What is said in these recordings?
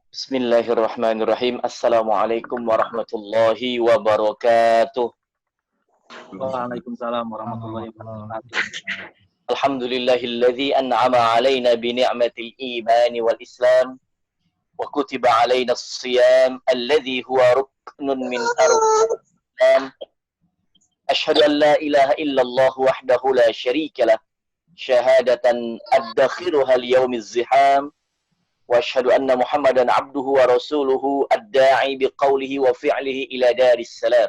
Bismillahirrahmanirrahim. Assalamualaikum warahmatullahi wabarakatuh. Waalaikumsalam warahmatullahi wabarakatuh. Alhamdulillahilladzi an'ama alaina bi ni'matil iman wal islam wa kutiba alaina as-siyam alladzi huwa ruknun min arkanil islam. Ashhadu an la ilaha illallah wahdahu la syarika lah syahadatan adakhiruha liyaumiz ziham. وأشهد أن محمدا عبده ورسوله الداعي بقوله وفعله إلى دار السلام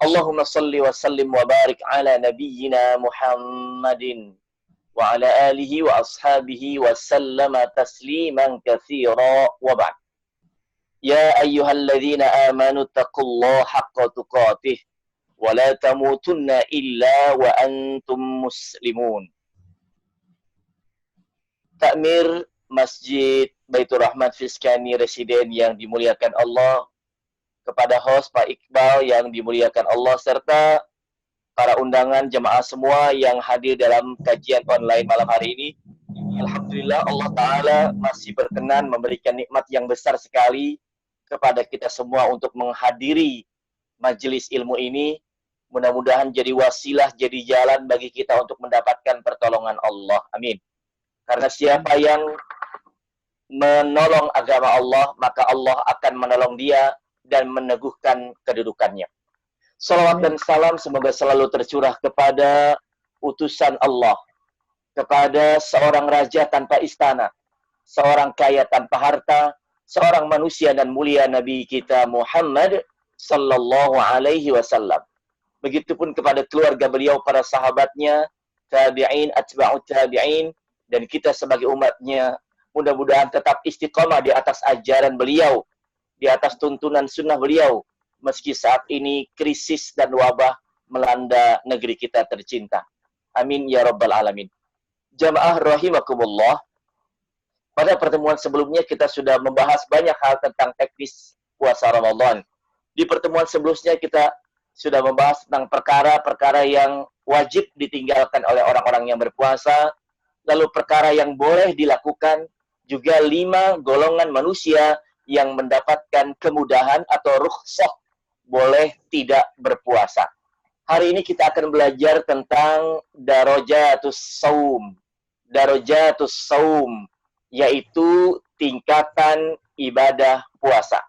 اللهم صل وسلم وبارك على نبينا محمد وعلى آله وأصحابه وسلم تسليما كثيرا وبعد يا أيها الذين آمنوا اتقوا الله حق تقاته ولا تموتن إلا وأنتم مسلمون. Takmir Masjid Baitur Rahman Fiskani Residen yang dimuliakan Allah, kepada host Pak Iqbal yang dimuliakan Allah, serta para undangan jemaah semua yang hadir dalam kajian online malam hari ini. Alhamdulillah Allah Ta'ala masih berkenan memberikan nikmat yang besar sekali kepada kita semua untuk menghadiri majelis ilmu ini. Mudah-mudahan jadi wasilah, jadi jalan bagi kita untuk mendapatkan pertolongan Allah. Amin. Karena siapa yang menolong agama Allah, maka Allah akan menolong dia dan meneguhkan kedudukannya. Salawat dan salam semoga selalu tercurah kepada utusan Allah, kepada seorang raja tanpa istana, seorang kaya tanpa harta, seorang manusia dan mulia Nabi kita Muhammad sallallahu alaihi wasallam. Begitupun kepada keluarga beliau, para sahabatnya, tabi'in, atba'ut tabi'in, dan kita sebagai umatnya. Mudah-mudahan tetap istiqamah di atas ajaran beliau, di atas tuntunan sunnah beliau, meski saat ini krisis dan wabah melanda negeri kita tercinta. Amin ya rabbal alamin. Jamaah rahimakumullah, pada pertemuan sebelumnya kita sudah membahas banyak hal tentang teknis puasa Ramadan. Di pertemuan sebelumnya kita sudah membahas tentang perkara-perkara yang wajib ditinggalkan oleh orang-orang yang berpuasa, lalu perkara yang boleh dilakukan, juga 5 golongan manusia yang mendapatkan kemudahan atau rukhsah boleh tidak berpuasa. Hari ini kita akan belajar tentang darajatus shaum. Darajatus shaum yaitu tingkatan ibadah puasa.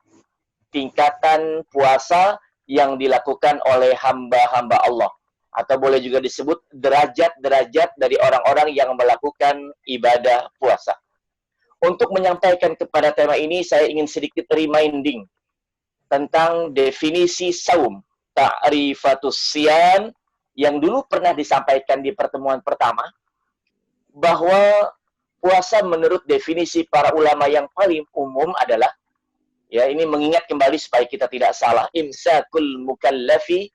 Tingkatan puasa yang dilakukan oleh hamba-hamba Allah. Atau boleh juga disebut derajat-derajat dari orang-orang yang melakukan ibadah puasa. Untuk menyampaikan kepada tema ini, saya ingin sedikit reminding tentang definisi saum, ta'rifatus siyam, yang dulu pernah disampaikan di pertemuan pertama, bahwa puasa menurut definisi para ulama yang paling umum adalah, ya ini mengingat kembali supaya kita tidak salah, imsakul mukallafi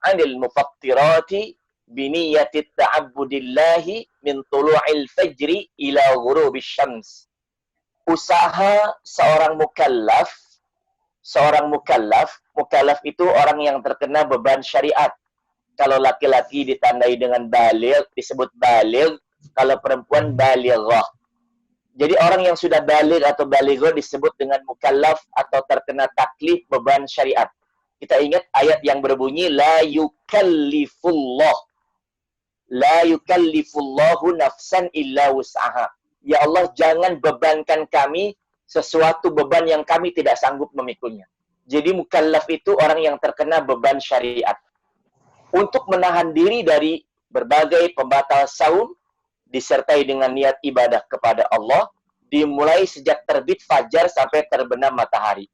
anil mufattirati biniyatit ta'abbudillahi min tulu'il fajri ila ghurubis syams. Usaha seorang mukallaf itu orang yang terkena beban syariat. Kalau laki-laki ditandai dengan baligh, disebut baligh, kalau perempuan balighah. Jadi orang yang sudah baligh atau balighah disebut dengan mukallaf atau terkena taklif beban syariat. Kita ingat ayat yang berbunyi la yukallifullahu nafsan illa wus'aha. Ya Allah, jangan bebankan kami sesuatu beban yang kami tidak sanggup memikulnya. Jadi mukallaf itu orang yang terkena beban syariat. Untuk menahan diri dari berbagai pembatal saum, disertai dengan niat ibadah kepada Allah, dimulai sejak terbit fajar sampai terbenam matahari.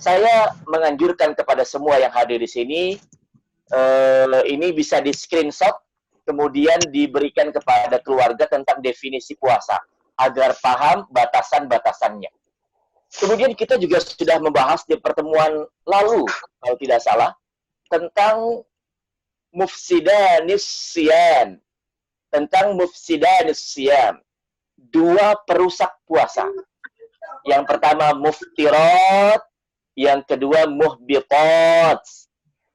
Saya menganjurkan kepada semua yang hadir di sini, ini bisa di screenshot, kemudian diberikan kepada keluarga tentang definisi puasa, agar paham batasan-batasannya. Kemudian kita juga sudah membahas di pertemuan lalu, kalau tidak salah, tentang mufsidanis siyam. Dua perusak puasa. Yang pertama muftirat, yang kedua muhbitat.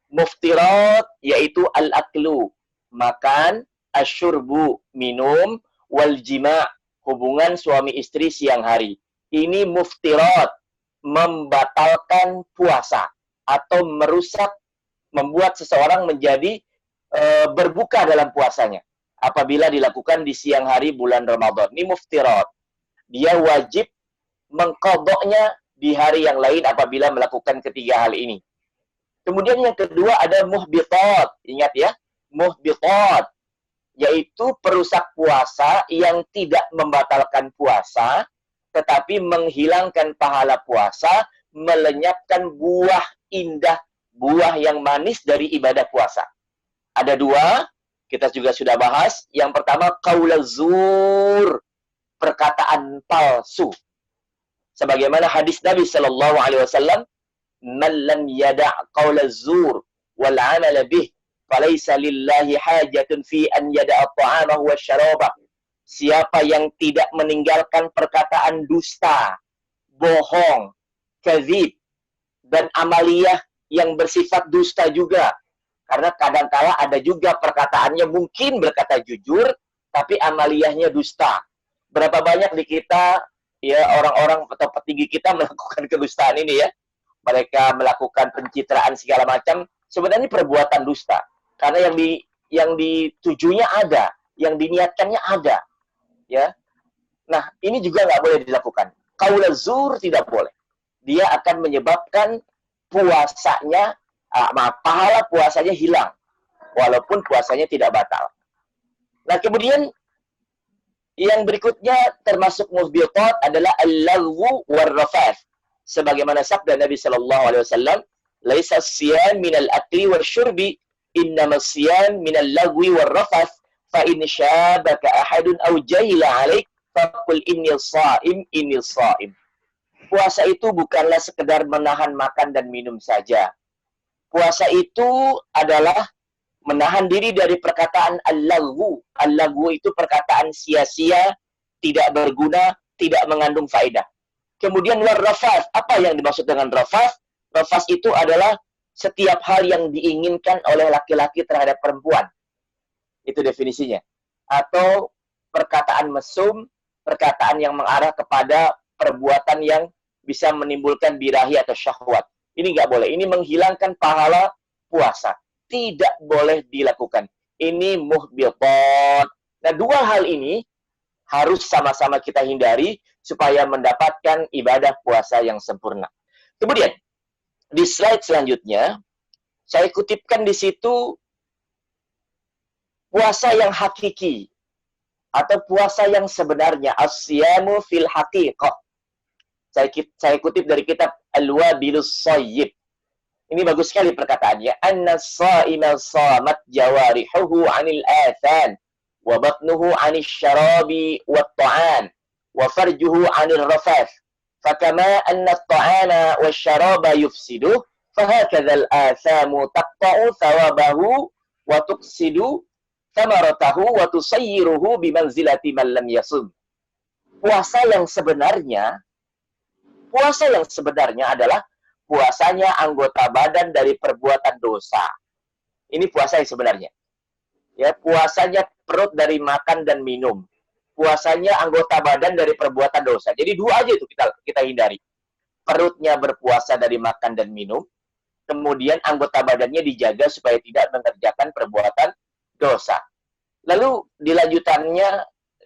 Muftirat yaitu al-aklu, makan, asyurbu, minum, wal jima', hubungan suami istri siang hari. Ini muftirat, membatalkan puasa atau merusak, membuat seseorang menjadi berbuka dalam puasanya apabila dilakukan di siang hari bulan Ramadan. Ini muftirat. Dia wajib mengqadha'nya di hari yang lain apabila melakukan ketiga hal ini. Kemudian yang kedua ada muhbitat. Ingat ya, muhbitat, yaitu perusak puasa yang tidak membatalkan puasa, tetapi menghilangkan pahala puasa, melenyapkan buah indah, buah yang manis dari ibadah puasa. Ada dua, kita juga sudah bahas. Yang pertama, qaulaz zur, perkataan palsu. Sebagaimana hadis Nabi Shallallahu Alaihi Wasallam, "Man lam yada' qaulaz zur wal 'amala bih, falaysa lillahi hajatun fi an yada'a ta'amahu wasyarabah." Siapa yang tidak meninggalkan perkataan dusta, bohong, kadzib, dan amaliyah yang bersifat dusta juga. Karena kadangkala ada juga perkataannya mungkin berkata jujur, tapi amaliyahnya dusta. Berapa banyak di kita, ya, orang-orang atau petinggi kita melakukan kedustaan ini ya. Mereka melakukan pencitraan segala macam, sebenarnya perbuatan dusta. Karena yang ditujunya ada, yang diniatkannya ada. Ya, nah ini juga nggak boleh dilakukan. Qaulaz zur tidak boleh. Dia akan menyebabkan puasanya, pahala puasanya hilang, walaupun puasanya tidak batal. Nah kemudian yang berikutnya termasuk muhbitat adalah al-lagwu war-rafath. Sebagaimana sabda Nabi Shallallahu Alaihi Wasallam, "Laisa as-siyam minal akli wasyurbi, innamas siyam minal lagwi war-rafath. Fa in syabaka ahadun aw jahila 'alaik, faqul inni shaim." Puasa itu bukanlah sekedar menahan makan dan minum saja. Puasa itu adalah menahan diri dari perkataan al-lagwu. Al-lagwu itu perkataan sia-sia, tidak berguna, tidak mengandung faedah. Kemudian war-rafath. Apa yang dimaksud dengan rafath? Rafath itu adalah setiap hal yang diinginkan oleh laki-laki terhadap perempuan. Itu definisinya. Atau perkataan mesum, perkataan yang mengarah kepada perbuatan yang bisa menimbulkan birahi atau syahwat. Ini nggak boleh. Ini menghilangkan pahala puasa. Tidak boleh dilakukan. Ini muhbitat. Nah, dua hal ini harus sama-sama kita hindari supaya mendapatkan ibadah puasa yang sempurna. Kemudian, di slide selanjutnya, saya kutipkan di situ puasa yang hakiki atau puasa yang sebenarnya, as-siyamu fil haqiqah. Saya kutip dari kitab Al-Wabilus Shayyib. Ini bagus sekali perkataannya. Anna as-sa'ima samat jawarihuhu 'anil athan wa batnuhu 'anil syarabi wat ta'am wa farjuhu 'anil rafath. Fakama anna at-ta'ama wasyaraba yufsidu, fahakadha al-athamu taqta'u thawabahu wa tuqsidu thamaratahu wa tusayyiruhu bimanzilati man lam yasum. Puasa yang sebenarnya adalah puasanya anggota badan dari perbuatan dosa. Ini puasa yang sebenarnya. Ya, puasanya perut dari makan dan minum. Puasanya anggota badan dari perbuatan dosa. Jadi dua aja itu kita hindari. Perutnya berpuasa dari makan dan minum. Kemudian anggota badannya dijaga supaya tidak mengerjakan perbuatan dosa. Lalu di lanjutannya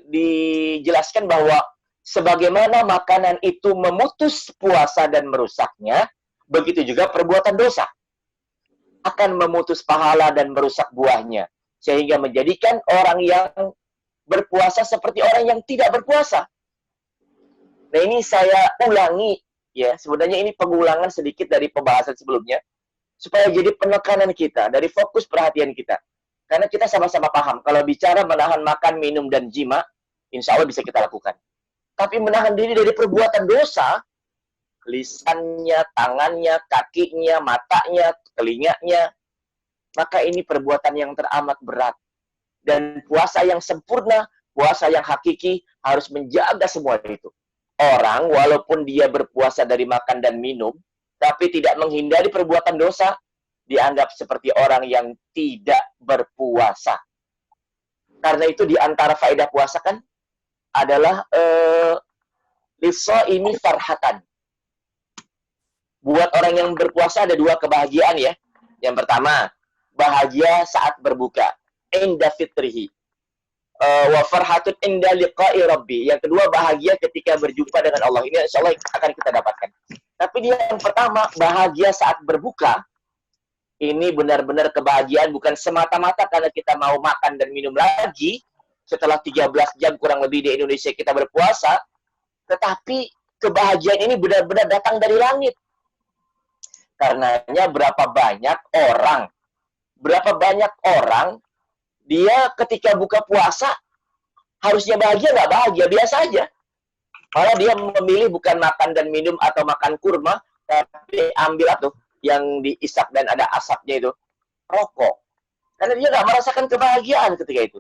dijelaskan bahwa sebagaimana makanan itu memutus puasa dan merusaknya, begitu juga perbuatan dosa akan memutus pahala dan merusak buahnya, sehingga menjadikan orang yang berpuasa seperti orang yang tidak berpuasa. Nah, ini saya ulangi ya, sebenarnya ini pengulangan sedikit dari pembahasan sebelumnya supaya jadi penekanan kita, dari fokus perhatian kita. Karena kita sama-sama paham kalau bicara menahan makan, minum dan jima, insya Allah bisa kita lakukan. Tapi menahan diri dari perbuatan dosa, lisannya, tangannya, kakinya, matanya, telinganya, maka ini perbuatan yang teramat berat. Dan puasa yang sempurna, puasa yang hakiki harus menjaga semua itu. Orang walaupun dia berpuasa dari makan dan minum, tapi tidak menghindari perbuatan dosa, dianggap seperti orang yang tidak berpuasa. Karena itu di antara faedah puasa kan adalah lis-shaimi farhatan. Buat orang yang berpuasa ada 2 kebahagiaan ya. Yang pertama, bahagia saat berbuka, inda fitrihi. Wa farhatun inda liqa'i rabbi. Yang kedua, bahagia ketika berjumpa dengan Allah. Ini insya Allah akan kita dapatkan. Tapi dia yang pertama, bahagia saat berbuka, ini benar-benar kebahagiaan bukan semata-mata karena kita mau makan dan minum lagi setelah 13 jam kurang lebih di Indonesia kita berpuasa, tetapi kebahagiaan ini benar-benar datang dari langit. Karenanya berapa banyak orang dia ketika buka puasa harusnya bahagia, nggak bahagia, biasa aja. Malah dia memilih bukan makan dan minum atau makan kurma, tapi ambil atau yang diisap dan ada asapnya itu, rokok. Karena dia nggak merasakan kebahagiaan ketika itu.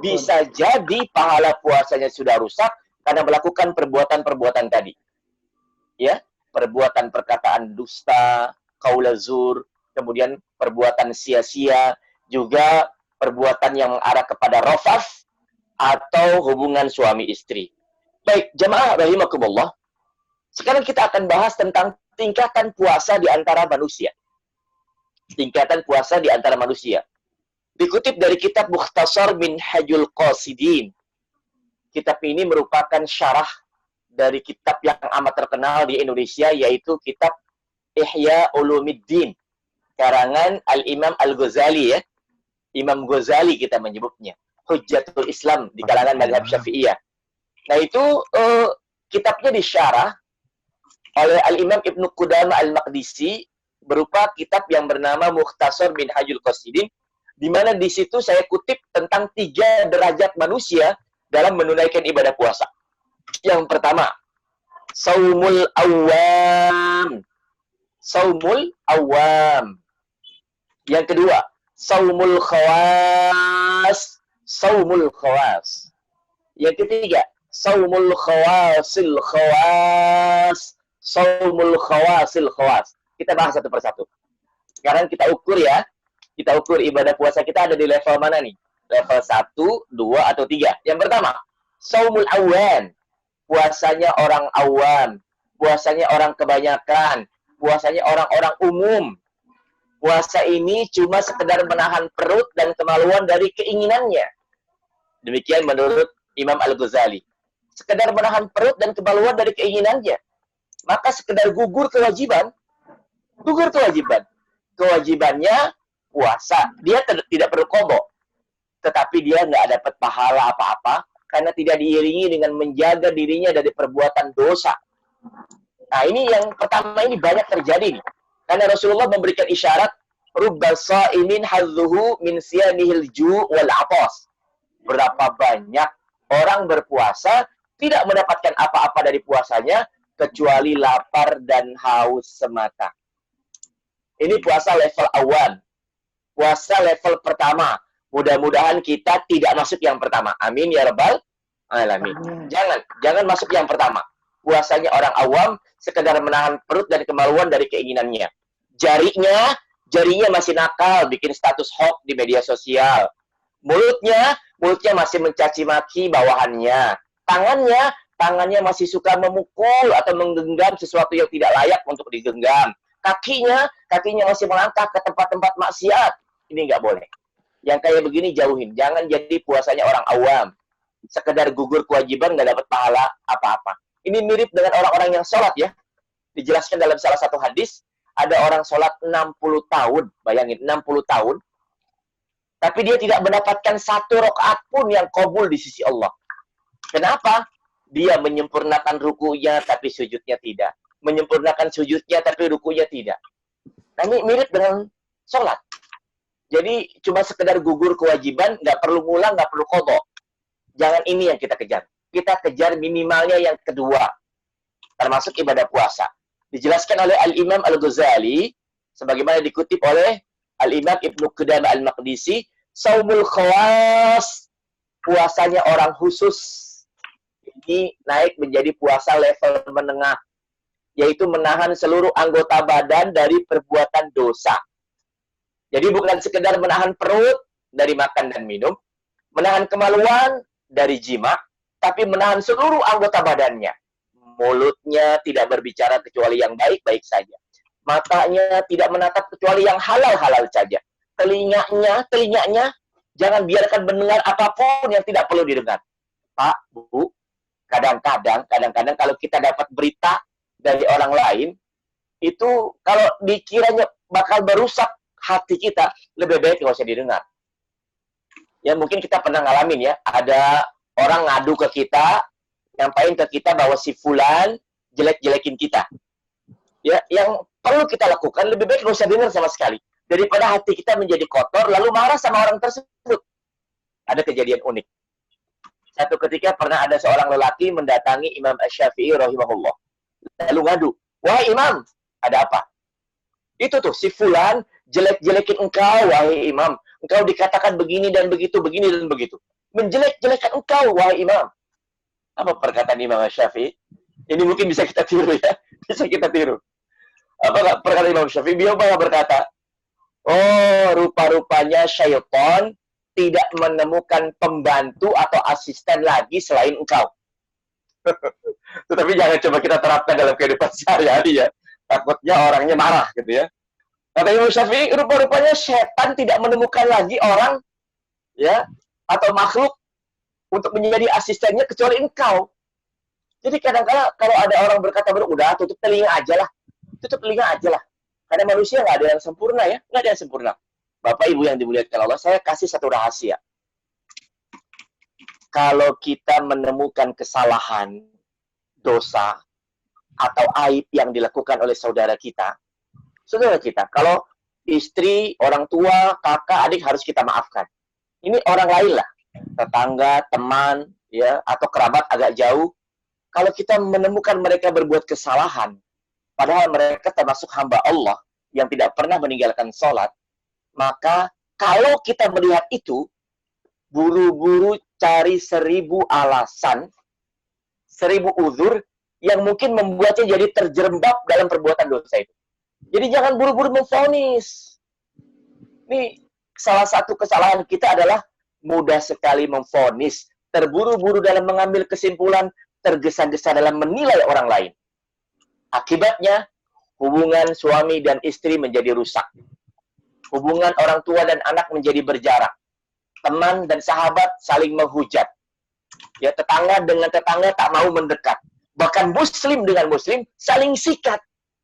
Bisa jadi pahala puasanya sudah rusak karena melakukan perbuatan-perbuatan tadi. Ya, perbuatan perkataan dusta, qaula zur, kemudian perbuatan sia-sia, juga perbuatan yang mengarah kepada rafaf atau hubungan suami istri. Baik, jamaah rahimakumullah. Sekarang kita akan bahas tentang tingkatan puasa di antara manusia. Tingkatan puasa di antara manusia. Dikutip dari kitab Mukhtasar Minhajul Qasidin. Kitab ini merupakan syarah dari kitab yang amat terkenal di Indonesia, yaitu kitab Ihya Ulumuddin, karangan Al-Imam Al-Ghazali ya. Imam Ghazali kita menyebutnya. Hujjatul Islam di kalangan mazhab Syafi'iyah. Nah itu kitabnya disyarah oleh Al-Imam Ibnu Qudamah Al-Maqdisi berupa kitab yang bernama Mukhtasar Minhajul Qasidin, di mana di situ saya kutip tentang 3 derajat manusia dalam menunaikan ibadah puasa. Yang pertama, saumul awam. Saumul awam. Yang kedua, saumul khawas. Saumul khawas. Yang ketiga, saumul khawasil khawas. Saumul khawasil khawas. Kita bahas satu persatu. Sekarang kita ukur ya. Kita ukur ibadah puasa kita ada di level mana nih? Level 1, 2, atau 3. Yang pertama, saumul awam. Puasanya orang awam, puasanya orang kebanyakan, puasanya orang-orang umum. Puasa ini cuma sekedar menahan perut dan kemaluan dari keinginannya. Demikian menurut Imam Al-Ghazali. Sekedar menahan perut dan kemaluan dari keinginannya. Maka sekedar gugur kewajiban. Gugur kewajiban. Kewajibannya puasa. Dia tidak perlu qadha. Tetapi dia nggak dapat pahala apa-apa karena tidak diiringi dengan menjaga dirinya dari perbuatan dosa. Nah, ini yang pertama ini banyak terjadi nih. Karena Rasulullah memberikan isyarat, rubba sha'imin hadzuhu min siyamihil ju' wal 'atas. Berapa banyak orang berpuasa tidak mendapatkan apa-apa dari puasanya kecuali lapar dan haus semata. Ini puasa level awal. Puasa level pertama. Mudah-mudahan kita tidak masuk yang pertama. Amin ya rabbal alamin. Jangan masuk yang pertama. Puasanya orang awam sekedar menahan perut dan kemaluan dari keinginannya. Jarinya masih nakal, bikin status hoax di media sosial. Mulutnya masih mencaci maki bawahannya. Tangannya masih suka memukul atau menggenggam sesuatu yang tidak layak untuk digenggam. Kakinya masih melangkah ke tempat-tempat maksiat. Ini nggak boleh. Yang kayak begini jauhin. Jangan jadi puasanya orang awam. Sekedar gugur kewajiban nggak dapat pahala apa-apa. Ini mirip dengan orang-orang yang sholat ya. Dijelaskan dalam salah satu hadis, ada orang sholat 60 tahun. Bayangin, 60 tahun. Tapi dia tidak mendapatkan 1 rakaat pun yang qabul di sisi Allah. Kenapa? Dia menyempurnakan rukunya tapi sujudnya tidak. Menyempurnakan sujudnya tapi rukunya tidak. Nah, ini mirip dengan sholat. Jadi cuma sekedar gugur kewajiban, nggak perlu ngulang, nggak perlu qadha. Jangan ini yang kita kejar. Kita kejar minimalnya yang kedua, termasuk ibadah puasa. Dijelaskan oleh Al-Imam Al-Ghazali, sebagaimana dikutip oleh Al-Imam Ibnu Qudamah Al-Maqdisi, saumul khawas, puasanya orang khusus. Ini naik menjadi puasa level menengah, yaitu menahan seluruh anggota badan dari perbuatan dosa. Jadi bukan sekedar menahan perut dari makan dan minum, menahan kemaluan dari jima, tapi menahan seluruh anggota badannya. Mulutnya tidak berbicara kecuali yang baik-baik saja. Matanya tidak menatap kecuali yang halal-halal saja. Telinganya jangan biarkan mendengar apapun yang tidak perlu didengar. Pak, Bu, kadang-kadang kalau kita dapat berita dari orang lain, itu kalau dikiranya bakal merusak hati kita, lebih baik nggak usah didengar. Ya mungkin kita pernah ngalamin ya, ada orang ngadu ke kita, nyampain ke kita bahwa si fulan jelek-jelekin kita. Ya, yang perlu kita lakukan lebih baik nggak usah dengar sama sekali. Daripada hati kita menjadi kotor, lalu marah sama orang tersebut. Ada kejadian unik. Satu ketika pernah ada seorang lelaki mendatangi Imam Asy-Syafi'i rahimahullah. Lalu ngadu, wahai Imam, ada apa? Itu tuh, si fulan jelek-jelekin engkau, wahai Imam. Engkau dikatakan begini dan begitu, begini dan begitu. Menjelek-jelekan engkau, wahai Imam. Apa perkataan Imam Asy-Syafi'i? Ini mungkin bisa kita tiru ya. Bisa kita tiru. Apa perkataan Imam Syafi'i? Beliau berkata, oh, rupa-rupanya syaitan tidak menemukan pembantu atau asisten lagi selain engkau. Tetapi jangan coba kita terapkan dalam kehidupan sehari-hari ya. Takutnya orangnya marah gitu ya. Kata Imam Syafi'i, rupa-rupanya setan tidak menemukan lagi orang ya atau makhluk untuk menjadi asistennya kecuali engkau. Jadi kadang-kadang kalau ada orang berkata, udah tutup telinga aja lah. Tutup telinga aja lah. Karena manusia nggak ada yang sempurna ya. Nggak ada yang sempurna. Bapak Ibu yang dimuliakan Allah, saya kasih satu rahasia. Kalau kita menemukan kesalahan, dosa, atau aib yang dilakukan oleh saudara kita, kalau istri, orang tua, kakak, adik harus kita maafkan. Ini orang lain lah. Tetangga, teman, ya atau kerabat agak jauh. Kalau kita menemukan mereka berbuat kesalahan, padahal mereka termasuk hamba Allah yang tidak pernah meninggalkan sholat, maka kalau kita melihat itu, buru-buru cari 1000 alasan, 1000 uzur yang mungkin membuatnya jadi terjerembab dalam perbuatan dosa itu. Jadi jangan buru-buru memvonis. Ini salah satu kesalahan kita adalah mudah sekali memvonis, terburu-buru dalam mengambil kesimpulan, tergesa-gesa dalam menilai orang lain. Akibatnya, hubungan suami dan istri menjadi rusak. Hubungan orang tua dan anak menjadi berjarak. Teman dan sahabat saling menghujat. Ya, tetangga dengan tetangga tak mau mendekat. Bahkan muslim dengan muslim saling sikat.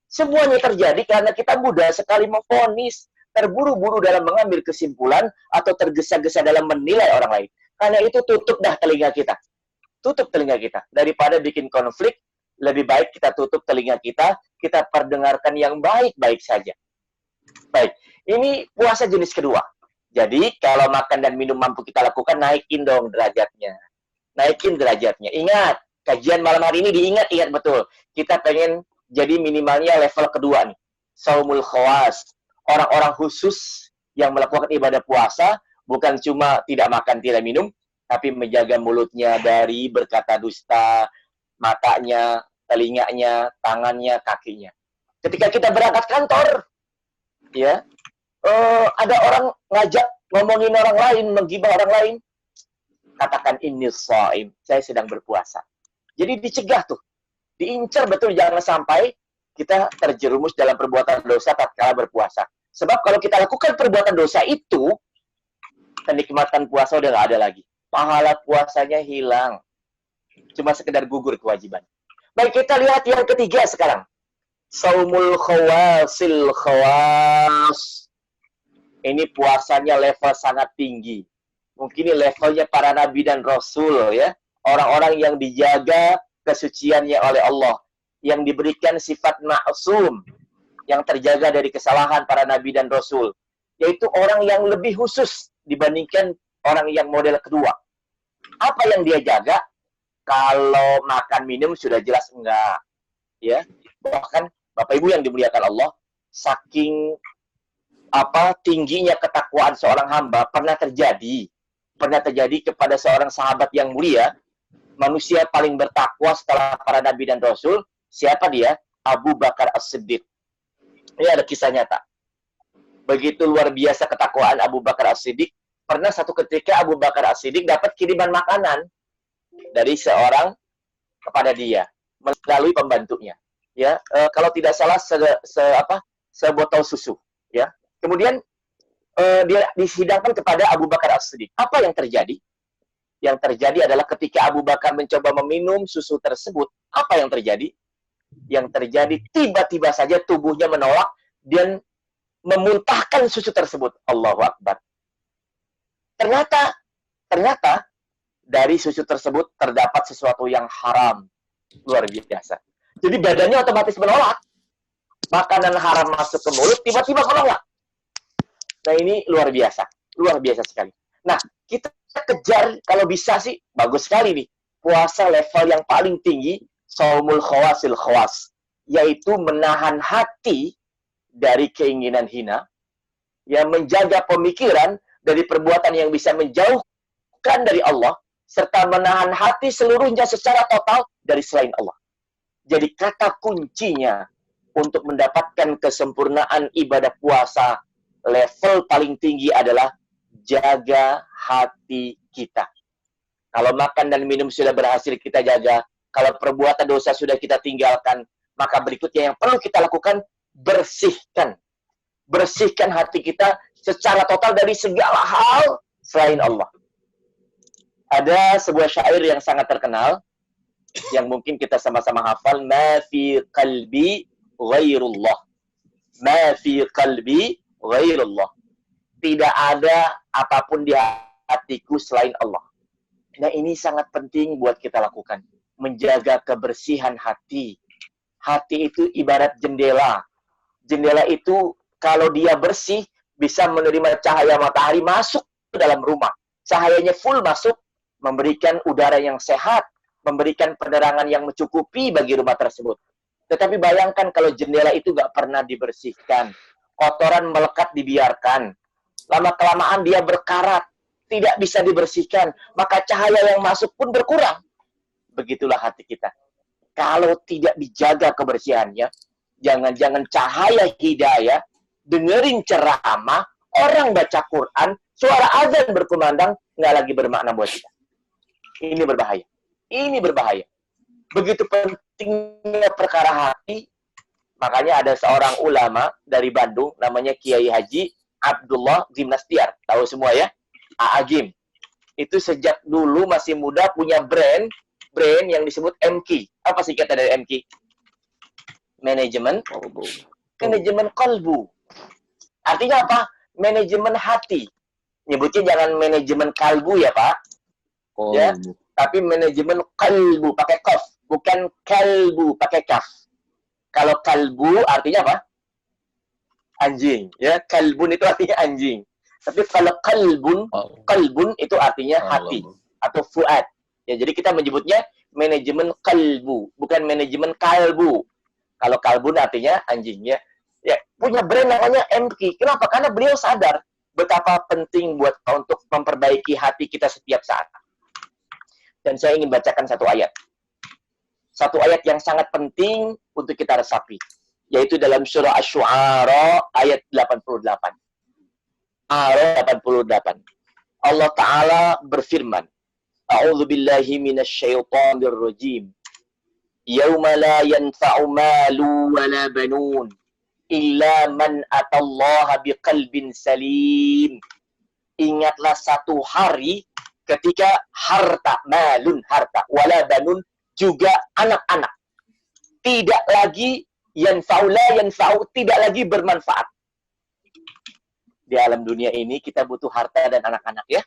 Semuanya terjadi karena kita mudah sekali memvonis, terburu-buru dalam mengambil kesimpulan, atau tergesa-gesa dalam menilai orang lain. Karena itu tutup dah telinga kita. Tutup telinga kita. Daripada bikin konflik, lebih baik kita tutup telinga kita perdengarkan yang baik-baik saja. Baik, ini puasa jenis kedua. Jadi, kalau makan dan minum mampu kita lakukan, naikin dong derajatnya. Naikin derajatnya. Ingat, kajian malam hari ini diingat betul. Kita pengen jadi minimalnya level kedua nih. Saumul khawas. Orang-orang khusus yang melakukan ibadah puasa, bukan cuma tidak makan, tidak minum, tapi menjaga mulutnya dari berkata dusta, matanya, telinganya, tangannya, kakinya. Ketika kita berangkat kantor, ya, ada orang ngajak ngomongin orang lain, menggibah orang lain, katakan inni shaim, saya sedang berpuasa. Jadi dicegah tuh, diincar betul jangan sampai kita terjerumus dalam perbuatan dosa tatkala berpuasa. Sebab kalau kita lakukan perbuatan dosa itu, kenikmatan puasa udah nggak ada lagi. Pahala puasanya hilang. Cuma sekedar gugur kewajiban. Baik, kita lihat yang ketiga sekarang. Saumul khawasil khawas. Ini puasanya level sangat tinggi. Mungkin ini levelnya para nabi dan rasul ya. Orang-orang yang dijaga kesuciannya oleh Allah. Yang diberikan sifat ma'sum. Yang terjaga dari kesalahan para nabi dan rasul. Yaitu orang yang lebih khusus dibandingkan orang yang model kedua. Apa yang dia jaga? Kalau makan minum sudah jelas enggak. Ya. Bahkan Bapak Ibu yang dimuliakan Allah, saking tingginya ketakwaan seorang hamba pernah terjadi kepada seorang sahabat yang mulia, manusia paling bertakwa setelah para nabi dan rasul. Siapa dia? Abu Bakar As-Siddiq. Ini ada kisah nyata. Begitu luar biasa ketakwaan Abu Bakar As-Siddiq. Pernah satu ketika Abu Bakar As-Siddiq dapat kiriman makanan dari seorang kepada dia. melalui pembantunya. Ya, kalau tidak salah sebotol susu. Ya, kemudian dia disidangkan kepada Abu Bakar As-Siddiq. Apa yang terjadi? Yang terjadi adalah ketika Abu Bakar mencoba meminum susu tersebut, apa yang terjadi? Yang terjadi tiba-tiba saja tubuhnya menolak dan memuntahkan susu tersebut. Allahu Akbar. Ternyata dari susu tersebut terdapat sesuatu yang haram. Luar biasa. Jadi badannya otomatis menolak. Makanan haram masuk ke mulut, tiba-tiba menolak. Nah, ini luar biasa sekali. Nah, kita kejar, kalau bisa sih, bagus sekali nih. Puasa level yang paling tinggi, saumul khawasil khawas. Yaitu menahan hati dari keinginan hina, yang menjaga pemikiran dari perbuatan yang bisa menjauhkan dari Allah, serta menahan hati seluruhnya secara total dari selain Allah. Jadi kata kuncinya untuk mendapatkan kesempurnaan ibadah puasa level paling tinggi adalah jaga hati kita. Kalau makan dan minum sudah berhasil kita jaga, kalau perbuatan dosa sudah kita tinggalkan, maka berikutnya yang perlu kita lakukan, bersihkan hati kita secara total dari segala hal selain Allah. Ada sebuah syair yang sangat terkenal, yang mungkin kita sama-sama hafal, ma fi qalbi ghairullah. Ma fi qalbi ghairullah. Tidak ada apapun di hatiku selain Allah. Nah, ini sangat penting buat kita lakukan. Menjaga kebersihan hati. Hati itu ibarat jendela. Jendela itu kalau dia bersih, bisa menerima cahaya matahari masuk ke dalam rumah. Cahayanya full masuk, memberikan udara yang sehat, memberikan penerangan yang mencukupi bagi rumah tersebut. Tetapi bayangkan kalau jendela itu nggak pernah dibersihkan. Kotoran melekat dibiarkan. Lama-kelamaan dia berkarat. Tidak bisa dibersihkan. Maka cahaya yang masuk pun berkurang. Begitulah hati kita. Kalau tidak dijaga kebersihannya, jangan-jangan cahaya hidayah, dengerin ceramah, orang baca Quran, suara azan berkumandang, nggak lagi bermakna buat kita. Ini berbahaya. Ini berbahaya. Begitu pentingnya perkara hati, makanya ada seorang ulama dari Bandung, namanya Kiai Haji Abdullah Gimnastiar. Tahu semua ya? Aagim. Itu sejak dulu masih muda punya brand yang disebut MQ. Apa singkatan dari MQ? Manajemen kalbu. Artinya apa? Manajemen hati. Nyebutnya jangan manajemen kalbu ya, Pak. Ya, tapi manajemen kalbu pakai kaf, bukan kalbu pakai kaf. Kalau kalbu artinya apa? Anjing, ya. Kalbun itu artinya anjing. Tapi kalau kalbun itu artinya hati atau fuad. Ya, jadi kita menyebutnya manajemen kalbu, bukan manajemen kalbu. Kalau kalbun artinya anjing, ya. Ya, punya brand namanya MQ. Kenapa? Karena beliau sadar betapa penting buat untuk memperbaiki hati kita setiap saat. Dan saya ingin bacakan satu ayat. Satu ayat yang sangat penting untuk kita resapi. Yaitu dalam surah Asy-Syu'ara ayat 88. Ayat 88. Allah Ta'ala berfirman, A'udzu billahi minasyaitonir rajim. Yauma la yanfa'u malu wa la banun illa man atallaha biqalbin salim. Ingatlah satu hari ketika harta, malun harta, wala banun juga anak-anak. Tidak lagi yanfa'u, tidak lagi bermanfaat. Di alam dunia ini kita butuh harta dan anak-anak, ya.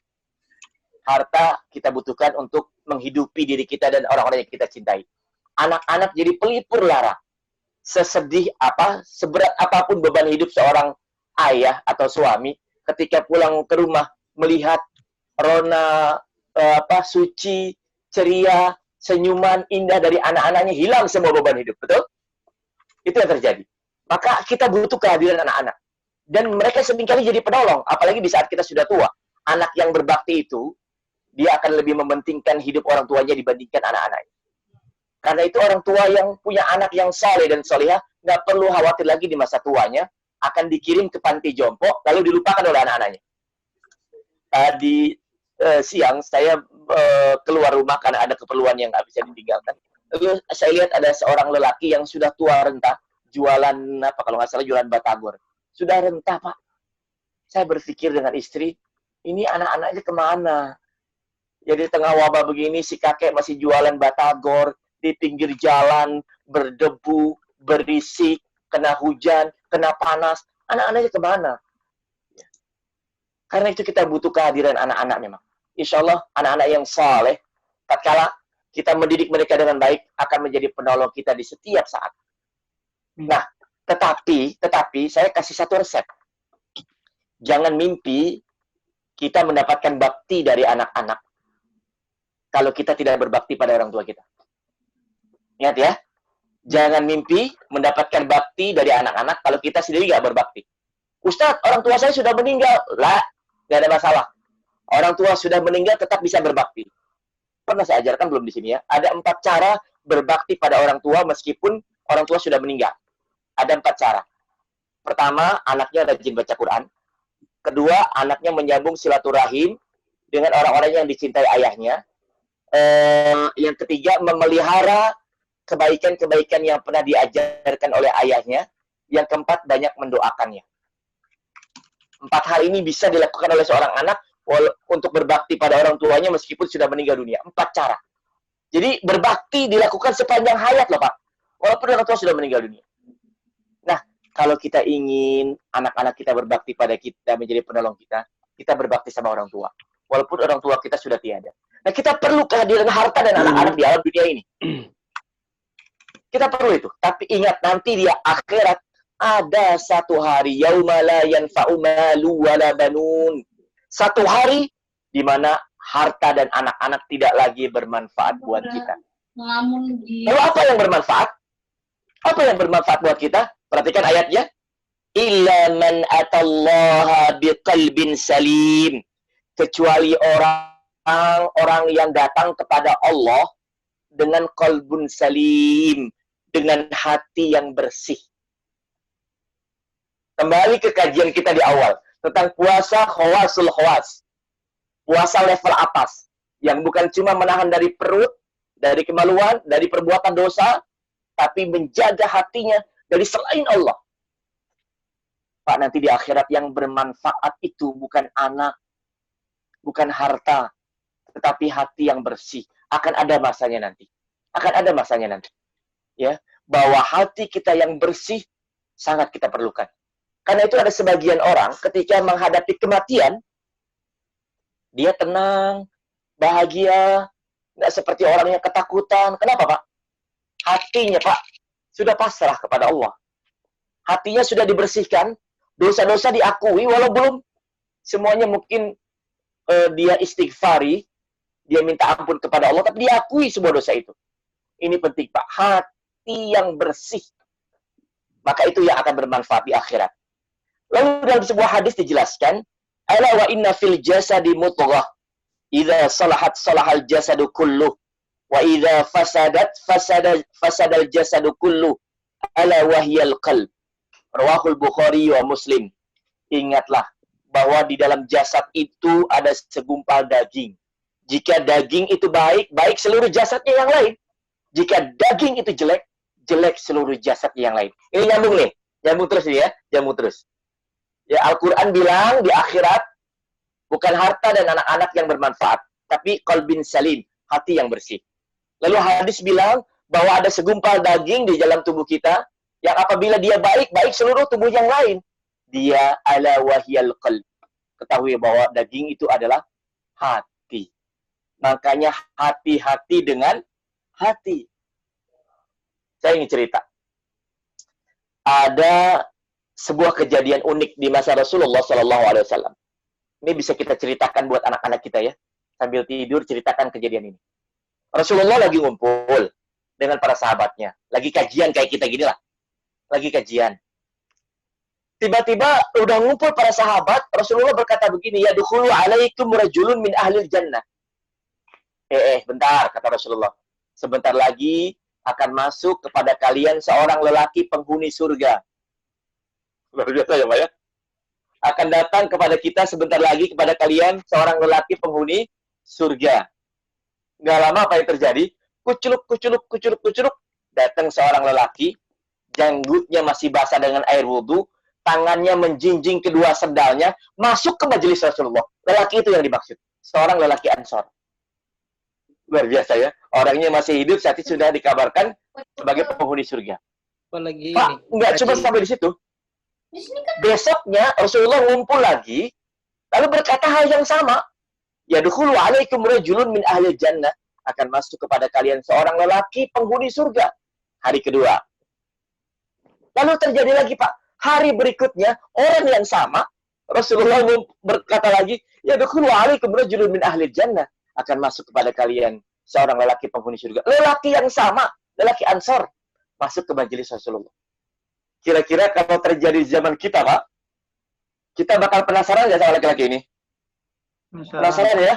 Harta kita butuhkan untuk menghidupi diri kita dan orang-orang yang kita cintai. Anak-anak jadi pelipur lara. Sesedih apa, seberat apapun beban hidup seorang ayah atau suami, ketika pulang ke rumah melihat rona suci, ceria, senyuman indah dari anak-anaknya, hilang semua beban hidup, betul? Itu yang terjadi. Maka kita butuh kehadiran anak-anak. Dan mereka seringkali jadi penolong, apalagi di saat kita sudah tua. Anak yang berbakti itu, dia akan lebih mementingkan hidup orang tuanya dibandingkan anak-anaknya. Karena itu orang tua yang punya anak yang saleh dan solehah, nggak perlu khawatir lagi di masa tuanya, akan dikirim ke panti jompo, lalu dilupakan oleh anak-anaknya. Di siang, saya keluar rumah karena ada keperluan yang nggak bisa ditinggalkan. Lalu saya lihat ada seorang lelaki yang sudah tua renta, jualan apa kalau nggak salah jualan batagor. Sudah renta, Pak. Saya berpikir dengan istri, ini anak-anaknya kemana? Jadi tengah wabah begini, si kakek masih jualan batagor di pinggir jalan, berdebu, berisik, kena hujan, kena panas. Anak-anaknya kemana? Karena itu kita butuh kehadiran anak-anak memang. Insya Allah anak-anak yang saleh, tatkala kita mendidik mereka dengan baik, akan menjadi penolong kita di setiap saat. Nah, tetapi saya kasih satu resep. Jangan mimpi kita mendapatkan bakti dari anak-anak kalau kita tidak berbakti pada orang tua kita. Ingat ya, jangan mimpi mendapatkan bakti dari anak-anak kalau kita sendiri nggak berbakti. Ustadz, orang tua saya sudah meninggal. Lah, nggak ada masalah. Orang tua sudah meninggal tetap bisa berbakti. Pernah saya ajarkan belum di sini ya? Ada 4 cara berbakti pada orang tua meskipun orang tua sudah meninggal. Ada 4 cara. Pertama, anaknya rajin baca Quran. Kedua, anaknya menyambung silaturahim dengan orang-orang yang dicintai ayahnya. Yang ketiga, memelihara kebaikan-kebaikan yang pernah diajarkan oleh ayahnya. Yang keempat, banyak mendoakannya. 4 hal ini bisa dilakukan oleh seorang anak untuk berbakti pada orang tuanya meskipun sudah meninggal dunia. 4 cara. Jadi berbakti dilakukan sepanjang hayat loh Pak. Walaupun orang tua sudah meninggal dunia. Nah, kalau kita ingin anak-anak kita berbakti pada kita, menjadi penolong kita, kita berbakti sama orang tua. Walaupun orang tua kita sudah tiada. Nah, kita perlu kehadiran harta dan anak-anak di alam dunia ini. Kita perlu itu. Tapi ingat, nanti di akhirat ada satu hari yauma la yanfa'u malu wala banun. Satu hari di mana harta dan anak-anak tidak lagi bermanfaat buat kita. Lalu apa yang bermanfaat? Apa yang bermanfaat buat kita? Perhatikan ayatnya. Illa man atallaha biqalbin salim. Kecuali orang yang datang kepada Allah dengan qalbun salim, dengan hati yang bersih. Kembali ke kajian kita di awal tentang puasa khawasul khawas. Puasa level atas yang bukan cuma menahan dari perut, dari kemaluan, dari perbuatan dosa, tapi menjaga hatinya dari selain Allah. Pak, nanti di akhirat yang bermanfaat itu bukan anak, bukan harta, tetapi hati yang bersih. Akan ada masanya nanti. Akan ada masanya nanti. Ya, bahwa hati kita yang bersih sangat kita perlukan. Karena itu ada sebagian orang ketika menghadapi kematian, dia tenang, bahagia, nggak seperti orang yang ketakutan. Kenapa, Pak? Hatinya, Pak, sudah pasrah kepada Allah. Hatinya sudah dibersihkan, dosa-dosa diakui, walau belum semuanya mungkin dia istighfari, dia minta ampun kepada Allah, tapi diakui semua dosa itu. Ini penting, Pak. Hati yang bersih. Maka itu yang akan bermanfaat di akhirat. Lalu dalam sebuah hadis dijelaskan, ala wa inna fil jasadi mudghah, idza salahat salahal jasadu kulluh, wa idza fasadat fasadal jasadu kulluh, ala wahyal qalb. Rawahul Bukhari wa Muslim. Ingatlah bahwa di dalam jasad itu ada segumpal daging. Jika daging itu baik, baik seluruh jasadnya yang lain. Jika daging itu jelek, jelek seluruh jasadnya yang lain. Ini nyambung nih. Nyambung terus ya, nyambung terus. Ya, Al-Quran bilang di akhirat bukan harta dan anak-anak yang bermanfaat, tapi qalbin salim, hati yang bersih. Lalu hadis bilang bahwa ada segumpal daging di dalam tubuh kita yang apabila dia baik, baik seluruh tubuh yang lain. Dia ala wahyal qalb. Ketahui bahwa daging itu adalah hati. Makanya hati-hati dengan hati. Saya ingin cerita. Ada sebuah kejadian unik di masa Rasulullah SAW. Ini bisa kita ceritakan buat anak-anak kita ya. Sambil tidur ceritakan kejadian ini. Rasulullah lagi ngumpul dengan para sahabatnya. Lagi kajian kayak kita gini lah. Lagi kajian. Tiba-tiba udah ngumpul para sahabat, Rasulullah berkata begini, ya dukhulu alaikum rajulun min ahlil jannah. Bentar, kata Rasulullah. Sebentar lagi akan masuk kepada kalian seorang lelaki penghuni surga. Luar biasa ya Pak ya. Akan datang kepada kita sebentar lagi kepada kalian seorang lelaki penghuni surga. Nggak lama apa yang terjadi? kuculuk, datang seorang lelaki, janggutnya masih basah dengan air wudhu, tangannya menjinjing kedua sendalnya, masuk ke majelis Rasulullah. Lelaki itu yang dimaksud, seorang lelaki Ansor. Luar biasa ya, orangnya masih hidup saat itu sudah dikabarkan sebagai penghuni surga. Apalagi Pak, nggak cuma sampai di situ. Besoknya Rasulullah ngumpul lagi, lalu berkata hal yang sama. Yadkhulu alaikum rajulun min ahli jannah, akan masuk kepada kalian seorang lelaki penghuni surga. Hari kedua. Lalu terjadi lagi, Pak. Hari berikutnya, orang yang sama, Rasulullah berkata lagi, yadkhulu alaikum rajulun min ahli jannah, akan masuk kepada kalian seorang lelaki penghuni surga. Lelaki yang sama, lelaki Ansor, masuk ke majelis Rasulullah. Kira-kira kalau terjadi di zaman kita, Pak, kita bakal penasaran nggak sama laki-laki ini? Penasaran ya?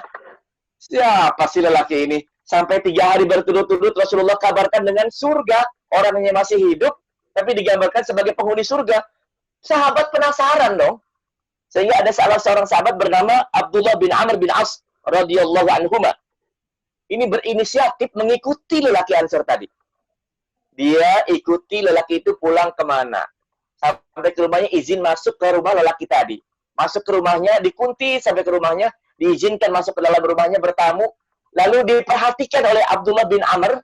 Siapa sih lelaki ini? Sampai 3 hari berturut-turut Rasulullah kabarkan dengan surga. Orangnya masih hidup, tapi digambarkan sebagai penghuni surga. Sahabat penasaran dong. Sehingga ada salah seorang sahabat bernama Abdullah bin Amr bin As radhiyallahu anhuma. Ini berinisiatif mengikuti lelaki Ansor tadi. Dia ikuti lelaki itu pulang kemana. Sampai ke rumahnya, izin masuk ke rumah lelaki tadi. Masuk ke rumahnya, dikunci sampai ke rumahnya, diizinkan masuk ke dalam rumahnya bertamu, lalu diperhatikan oleh Abdullah bin Amr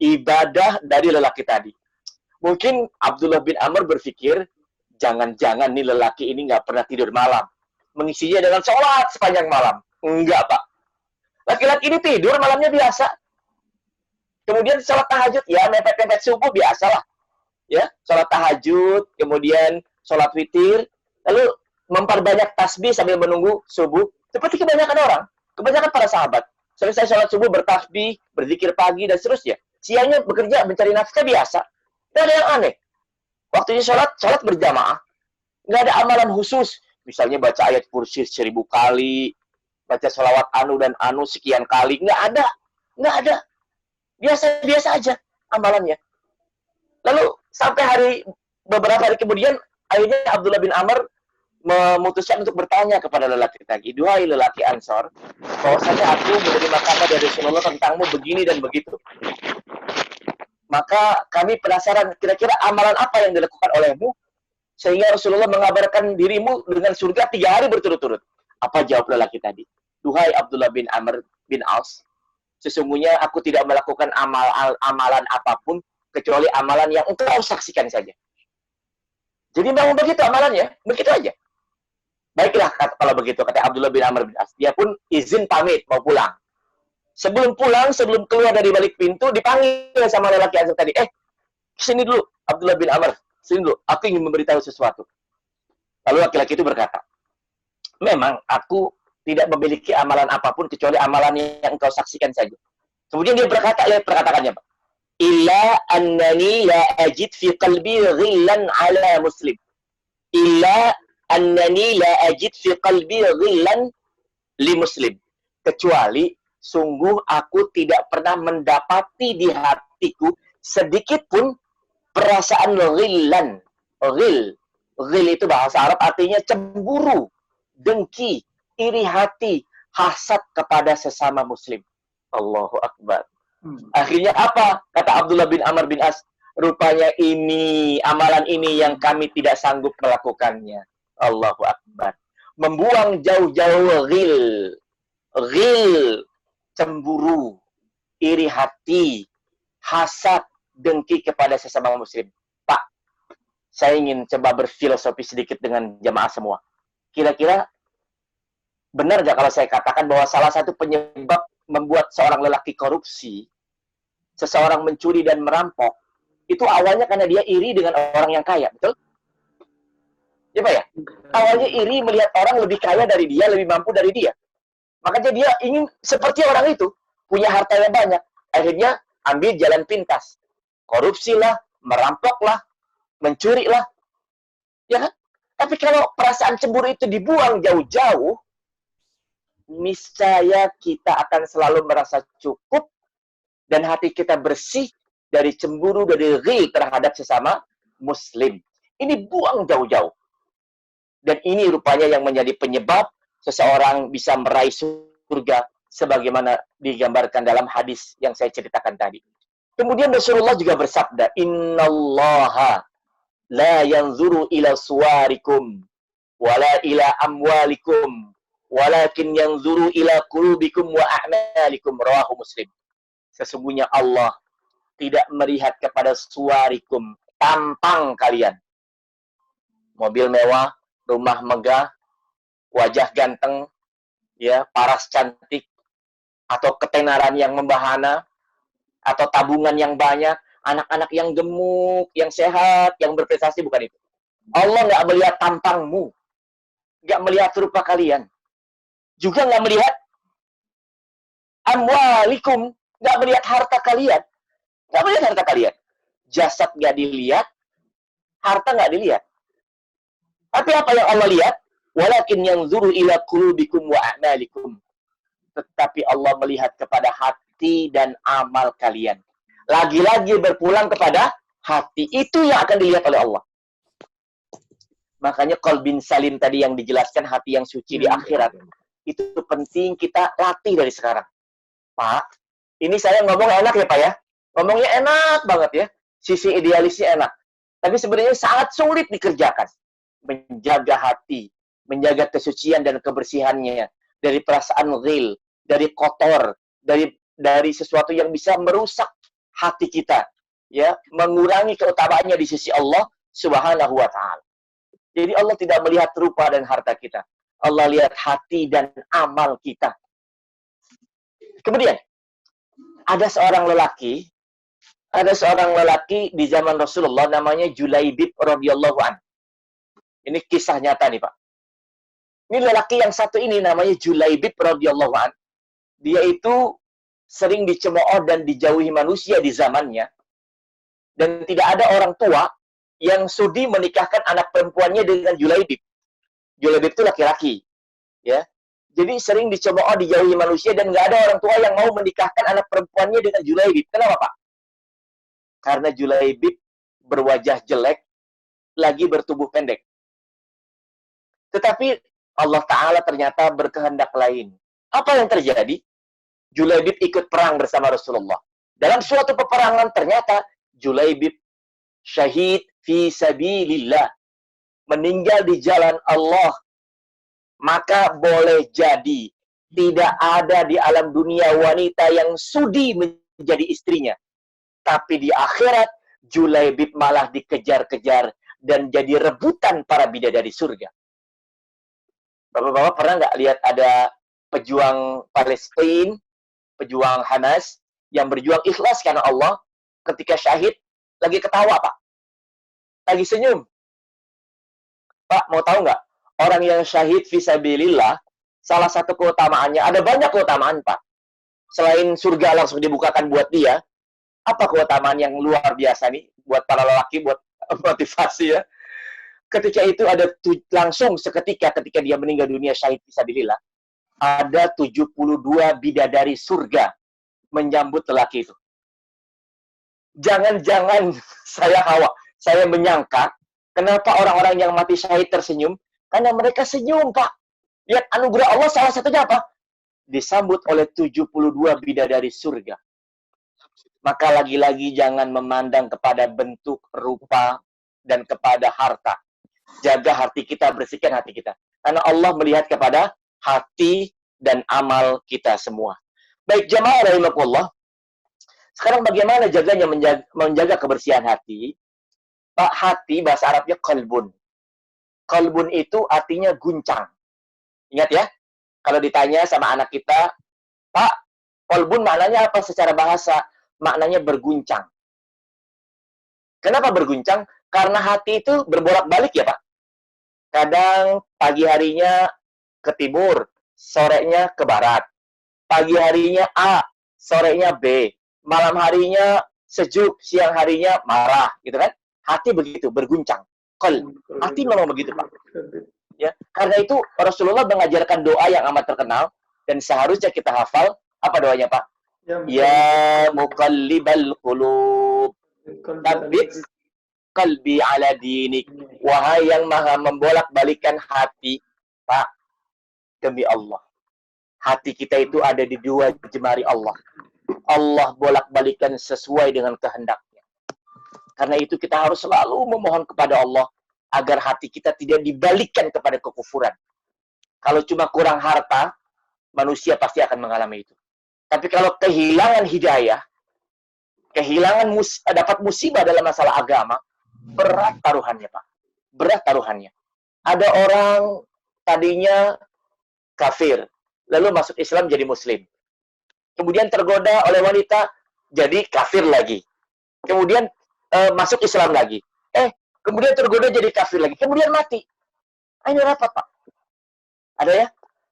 ibadah dari lelaki tadi. Mungkin Abdullah bin Amr berpikir, jangan-jangan nih lelaki ini nggak pernah tidur malam, mengisinya dengan sholat sepanjang malam. Enggak, Pak. Laki-laki ini tidur malamnya biasa. Kemudian sholat tahajud, ya mepet-mepet subuh biasalah. Ya, sholat tahajud, kemudian sholat witir, lalu memperbanyak tasbih sambil menunggu subuh. Seperti kebanyakan orang, kebanyakan para sahabat. Selesai sholat subuh bertasbih, berzikir pagi, dan seterusnya. Siangnya bekerja, mencari nafkah biasa. Tidak ada yang aneh. Waktunya sholat berjamaah. Nggak ada amalan khusus. Misalnya baca ayat kursi 1000 kali, baca sholawat anu dan anu sekian kali. Nggak ada. Nggak ada. Biasa-biasa aja amalannya. Lalu sampai beberapa hari kemudian, akhirnya Abdullah bin Amr memutuskan untuk bertanya kepada lelaki tadi, duhai lelaki Ansor, bahwasanya aku menerima kabar dari Rasulullah tentangmu begini dan begitu. Maka kami penasaran, kira-kira amalan apa yang dilakukan olehmu sehingga Rasulullah mengabarkan dirimu dengan surga 3 hari berturut-turut. Apa jawab lelaki tadi? Duhai Abdullah bin Amr bin As, sesungguhnya aku tidak melakukan amalan apapun kecuali amalan yang engkau saksikan saja. Jadi memang begitu amalannya, begitu aja. Baiklah kalau begitu, kata Abdullah bin Amr bin As. Dia pun izin pamit mau pulang. Sebelum pulang, sebelum keluar dari balik pintu, dipanggil sama lelaki Ansor tadi. Sini dulu, Abdullah bin Amr. Sini dulu, aku ingin memberitahu sesuatu. Lalu laki-laki itu berkata, memang aku tidak memiliki amalan apapun kecuali amalan yang engkau saksikan saja. Kemudian dia berkata, lihat perkataannya, Pak. Illa annani la ajid fi qalbi ghillan ala muslim. Illa annani la ajid fi qalbi ghillan li muslim. Kecuali sungguh aku tidak pernah mendapati di hatiku sedikit pun perasaan ghillan. Ghil itu bahasa Arab artinya cemburu, dengki, iri hati, hasad kepada sesama muslim. Allahu Akbar. Akhirnya apa? Kata Abdullah bin Amr bin As, rupanya ini, amalan ini yang kami tidak sanggup melakukannya. Allahu Akbar. Membuang jauh-jauh ghil, cemburu, iri hati, hasad, dengki kepada sesama muslim. Pak, saya ingin coba berfilosofi sedikit dengan jamaah semua. Kira-kira benar nggak kalau saya katakan bahwa salah satu penyebab membuat seorang lelaki korupsi, seseorang mencuri dan merampok, itu awalnya karena dia iri dengan orang yang kaya, betul? Ya Pak ya? Awalnya iri melihat orang lebih kaya dari dia, lebih mampu dari dia. Makanya dia ingin seperti orang itu, punya harta yang banyak. Akhirnya ambil jalan pintas. Korupsilah, merampoklah, mencurilah. Ya kan? Tapi kalau perasaan cemburu itu dibuang jauh-jauh, niscaya kita akan selalu merasa cukup dan hati kita bersih dari cemburu, dari ghil terhadap sesama muslim. Ini buang jauh-jauh. Dan ini rupanya yang menjadi penyebab seseorang bisa meraih surga sebagaimana digambarkan dalam hadis yang saya ceritakan tadi. Kemudian Rasulullah juga bersabda, "Innallaha la yanzuru ila suwarikum wala ila amwalikum walakin yanzuru ila qulubikum wa a'malikum." Rawahu Muslim. Sesungguhnya Allah tidak melihat kepada suwarikum, tampang kalian. Mobil mewah, rumah megah, wajah ganteng, ya, paras cantik, atau ketenaran yang membahana, atau tabungan yang banyak, anak-anak yang gemuk, yang sehat, yang berprestasi, bukan itu. Allah nggak melihat tampangmu, nggak melihat rupa kalian, juga nggak melihat amwalikum, nggak melihat harta kalian, nggak melihat harta kalian. Jasad nggak dilihat, harta nggak dilihat. Tapi apa yang Allah lihat? Walakin yanzuru ila qulubikum wa a'malikum. Tetapi Allah melihat kepada hati dan amal kalian. Lagi-lagi berpulang kepada hati. Itu yang akan dilihat oleh Allah. Makanya qalbin salim tadi yang dijelaskan, hati yang suci di akhirat. Itu penting kita latih dari sekarang. Pak, ini saya ngomong enak ya Pak ya? Ngomongnya enak banget ya. Sisi idealisnya enak. Tapi sebenarnya sangat sulit dikerjakan. Menjaga hati, menjaga kesucian dan kebersihannya dari perasaan ghil, dari kotor, dari sesuatu yang bisa merusak hati kita, ya, mengurangi keutamaannya di sisi Allah Subhanahu wa taala. Jadi Allah tidak melihat rupa dan harta kita. Allah lihat hati dan amal kita. Kemudian ada seorang lelaki di zaman Rasulullah namanya Julaibib radhiyallahu anhu. Ini kisah nyata nih, Pak. Ini lelaki yang satu ini namanya Julaibib radhiyallahu an. Dia itu sering dicemooh dan dijauhi manusia di zamannya. Dan tidak ada orang tua yang sudi menikahkan anak perempuannya dengan Julaibib. Julaibib itu laki-laki, ya. Jadi sering dicemooh, dijauhi manusia, dan nggak ada orang tua yang mau menikahkan anak perempuannya dengan Julaibib. Kenapa, Pak? Karena Julaibib berwajah jelek, lagi bertubuh pendek. Tetapi Allah Ta'ala ternyata berkehendak lain. Apa yang terjadi? Julaibib ikut perang bersama Rasulullah. Dalam suatu peperangan ternyata Julaibib syahid fi sabilillah. Meninggal di jalan Allah. Maka boleh jadi tidak ada di alam dunia wanita yang sudi menjadi istrinya. Tapi di akhirat Julaibib malah dikejar-kejar dan jadi rebutan para bidadari surga. Bapak-bapak pernah nggak lihat ada pejuang Palestina, pejuang Hamas, yang berjuang ikhlas karena Allah, ketika syahid, lagi ketawa, Pak? Lagi senyum. Pak, mau tahu nggak? Orang yang syahid fisabilillah, salah satu keutamaannya, ada banyak keutamaan, Pak. Selain surga langsung dibukakan buat dia, apa keutamaan yang luar biasa nih, buat para lelaki, buat motivasi ya? Ketika itu ada langsung seketika ketika dia meninggal dunia syahid fisabilillah, ada 72 bidadari surga menyambut lelaki itu. Jangan-jangan saya menyangka kenapa orang-orang yang mati syahid tersenyum? Karena mereka senyum, Pak. Lihat anugerah Allah, salah satunya apa? Disambut oleh 72 bidadari surga. Maka lagi-lagi jangan memandang kepada bentuk, rupa, dan kepada harta. Jaga hati kita, bersihkan hati kita. Karena Allah melihat kepada hati dan amal kita semua. Baik, jamaah rahimakumullah. Sekarang bagaimana jaganya menjaga kebersihan hati? Pak, hati bahasa Arabnya qalbun. Qalbun itu artinya guncang. Ingat ya, kalau ditanya sama anak kita, Pak, qalbun maknanya apa secara bahasa? Maknanya berguncang. Kenapa berguncang? Karena hati itu berbolak-balik ya, Pak. Kadang pagi harinya ke timur, sorenya ke barat. Pagi harinya A, sorenya B. Malam harinya sejuk, siang harinya marah, gitu kan? Hati begitu, berguncang. Hati memang begitu, Pak. Ya, karena itu Rasulullah mengajarkan doa yang amat terkenal dan seharusnya kita hafal. Apa doanya, Pak? Ya muqallibal qulub, tsabbit qalbi ala dinik. Wahai yang maha membolak-balikan hati, Pak, demi Allah, Hati kita itu ada di dua jemari Allah. Allah bolak-balikan sesuai dengan kehendaknya. Karena itu kita harus selalu memohon kepada Allah agar hati kita tidak dibalikkan kepada kekufuran. Kalau cuma kurang harta, manusia pasti akan mengalami itu. Tapi kalau kehilangan hidayah, dapat musibah dalam masalah agama, berat taruhannya, Pak. Berat taruhannya. Ada orang tadinya kafir, lalu masuk Islam jadi muslim. Kemudian tergoda oleh wanita, jadi kafir lagi. Kemudian masuk Islam lagi. Kemudian tergoda jadi kafir lagi. Kemudian mati. Ini apa, Pak? Ada ya?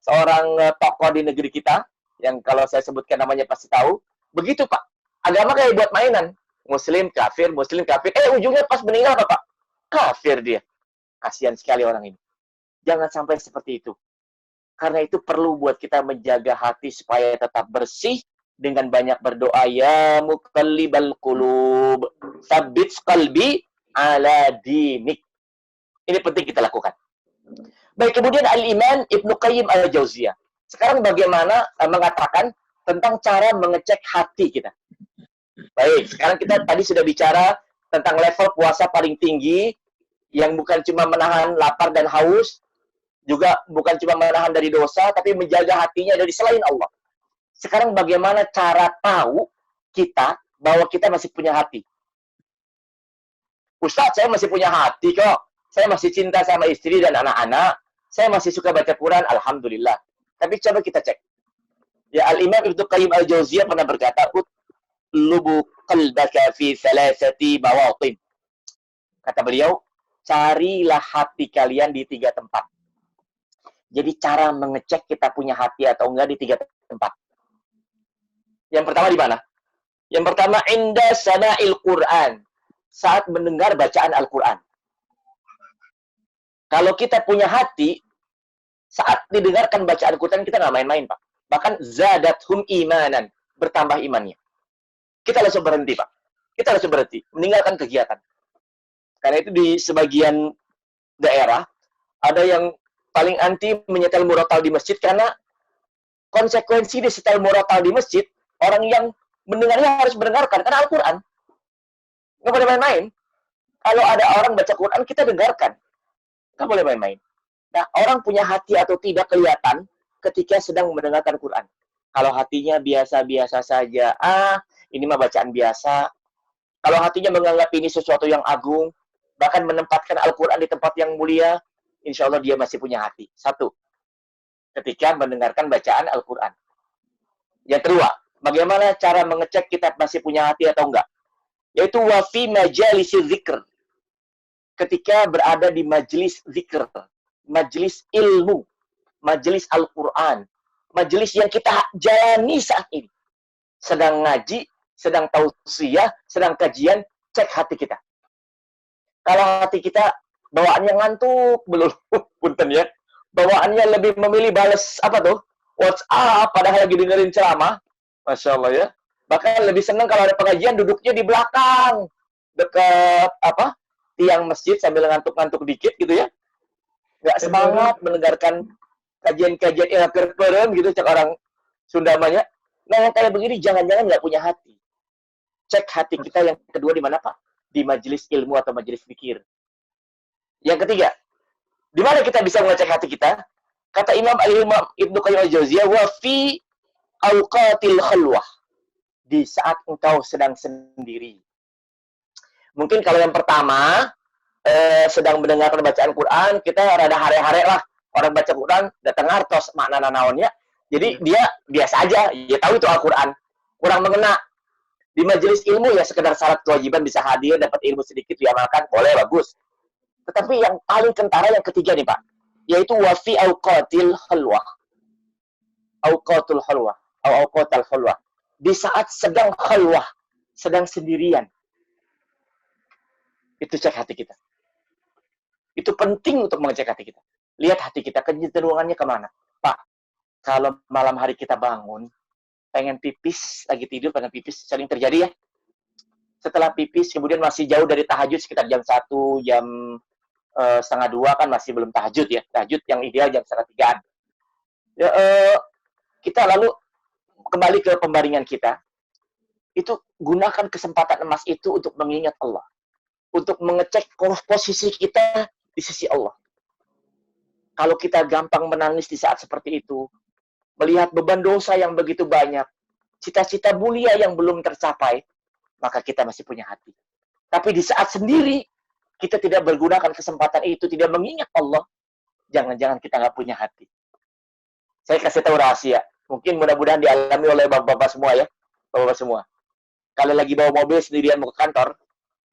Seorang tokoh di negeri kita, yang kalau saya sebutkan namanya pasti tahu. Begitu, Pak. Agama kayak buat mainan. Muslim, kafir, Muslim, kafir. Ujungnya pas meninggal apa, Pak? Kafir dia. Kasihan sekali orang ini. Jangan sampai seperti itu. Karena itu perlu buat kita menjaga hati supaya tetap bersih dengan banyak berdoa. Ya muqallibal qulub, tsabbit qalbi ala dinik. Ini penting kita lakukan. Baik, kemudian Al-Iman Ibnu Qayyim Al-Jauziyah. Sekarang bagaimana mengatakan tentang cara mengecek hati kita. Baik, sekarang kita tadi sudah bicara tentang level puasa paling tinggi, yang bukan cuma menahan lapar dan haus, juga bukan cuma menahan dari dosa, tapi menjaga hatinya dari selain Allah. Sekarang bagaimana cara tahu kita bahwa kita masih punya hati? Ustaz, saya masih punya hati kok. Saya masih cinta sama istri dan anak-anak. Saya masih suka baca Quran, alhamdulillah. Tapi coba kita cek. Ya, Al-Imam Ibnu Qayyim Al-Jauziyah pernah berkata, "Utlubu qalbaka fi thalathati mawatin." Kata beliau, carilah hati kalian di 3 tempat. Jadi cara mengecek kita punya hati atau enggak di 3 tempat. Yang pertama di mana? Yang pertama, inda sana'il Qur'an. Saat mendengar bacaan Al-Quran. Kalau kita punya hati, saat didengarkan bacaan Quran, kita nggak main-main, Pak. Bahkan zadathum imanan, bertambah imannya. Kita langsung berhenti, Pak. Kita langsung berhenti, meninggalkan kegiatan. Karena itu di sebagian daerah, ada yang paling anti menyetel murotal di masjid, karena konsekuensi di setel murotal di masjid, orang yang mendengarnya harus mendengarkan, karena Al-Quran. Nggak boleh main-main. Kalau ada orang baca Quran, kita dengarkan. Nggak boleh main-main. Nah, orang punya hati atau tidak kelihatan ketika sedang mendengarkan Quran. Kalau hatinya biasa-biasa saja, ini mah bacaan biasa. Kalau hatinya menganggap ini sesuatu yang agung, bahkan menempatkan Al-Quran di tempat yang mulia, insya Allah dia masih punya hati. 1. Ketika mendengarkan bacaan Al-Quran. Yang kedua, bagaimana cara mengecek kita masih punya hati atau enggak? Yaitu wafi majalis zikr. Ketika berada di majelis zikr, majelis ilmu, majelis Al-Quran, majelis yang kita jalani saat ini. Sedang ngaji, sedang tausiah, sedang kajian, cek hati kita. Kalau hati kita bawaannya ngantuk, belum, punten ya, bawaannya lebih memilih balas, WhatsApp, padahal lagi dengerin ceramah, Masya Allah ya. Bahkan lebih senang kalau ada pengajian, duduknya di belakang, dekat, tiang masjid sambil ngantuk-ngantuk dikit gitu ya. Nggak semangat mendengarkan kajian-kajian ilmu gitu, cek orang Sunda namanya. Nah, yang kayak begini jangan-jangan nggak punya hati. Cek hati kita. Yang kedua di mana, Pak? Di majelis ilmu atau majelis fikir. Yang ketiga, di mana kita bisa mengecek hati kita? Kata Imam Ibnu Qayyim Al-Jauziyah, wa fi awqatil khalwah. Di saat engkau sedang sendiri. Mungkin kalau yang pertama, sedang mendengarkan bacaan Quran, kita rada hare-hare lah. Orang baca Quran, datang ngartos makna naonnya. Jadi dia biasa aja, dia tahu itu Al-Quran. Kurang mengena. Di majelis ilmu ya sekedar syarat kewajiban bisa hadir, dapat ilmu sedikit, diamalkan, boleh, bagus. Tetapi yang paling kentara yang ketiga nih, Pak. Yaitu wafi awqatil khalwah. Awqatul khalwah. Awqatul khalwah. Di saat sedang khalwah, sedang sendirian. Itu cek hati kita. Itu penting untuk mengecek hati kita. Lihat hati kita, kecenderungannya kemana. Pak, kalau malam hari kita bangun, pengen pipis, lagi tidur, pengen pipis, sering terjadi ya. Setelah pipis, kemudian masih jauh dari tahajud, sekitar jam 1, jam setengah 2, kan masih belum tahajud ya. Tahajud yang ideal jam setengah 3. Ya, kita lalu kembali ke pembaringan kita, itu gunakan kesempatan emas itu untuk mengingat Allah. Untuk mengecek posisi kita di sisi Allah. Kalau kita gampang menangis di saat seperti itu, melihat beban dosa yang begitu banyak, cita-cita mulia yang belum tercapai, maka kita masih punya hati. Tapi di saat sendiri, kita tidak bergunakan kesempatan itu, tidak mengingat Allah, jangan-jangan kita nggak punya hati. Saya kasih tahu rahasia. Mungkin mudah-mudahan dialami oleh bapak-bapak semua ya. Bapak-bapak semua. Kalau lagi bawa mobil sendirian mau ke kantor,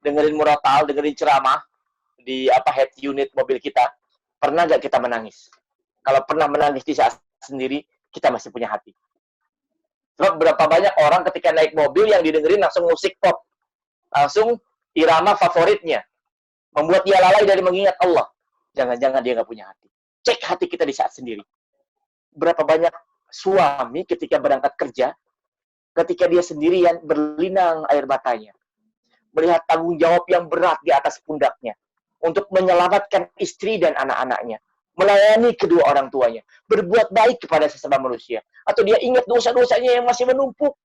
dengerin murotal, dengerin ceramah di head unit mobil kita, pernah nggak kita menangis? Kalau pernah menangis di saat sendiri, kita masih punya hati. Sebab berapa banyak orang ketika naik mobil yang didengerin langsung musik pop. Langsung irama favoritnya. Membuat dia lalai dari mengingat Allah. Jangan-jangan dia nggak punya hati. Cek hati kita di saat sendiri. Berapa banyak suami ketika berangkat kerja, ketika dia sendirian berlinang air matanya. Melihat tanggung jawab yang berat di atas pundaknya. Untuk menyelamatkan istri dan anak-anaknya. Melayani kedua orang tuanya. Berbuat baik kepada sesama manusia. Atau dia ingat dosa-dosanya yang masih menumpuk.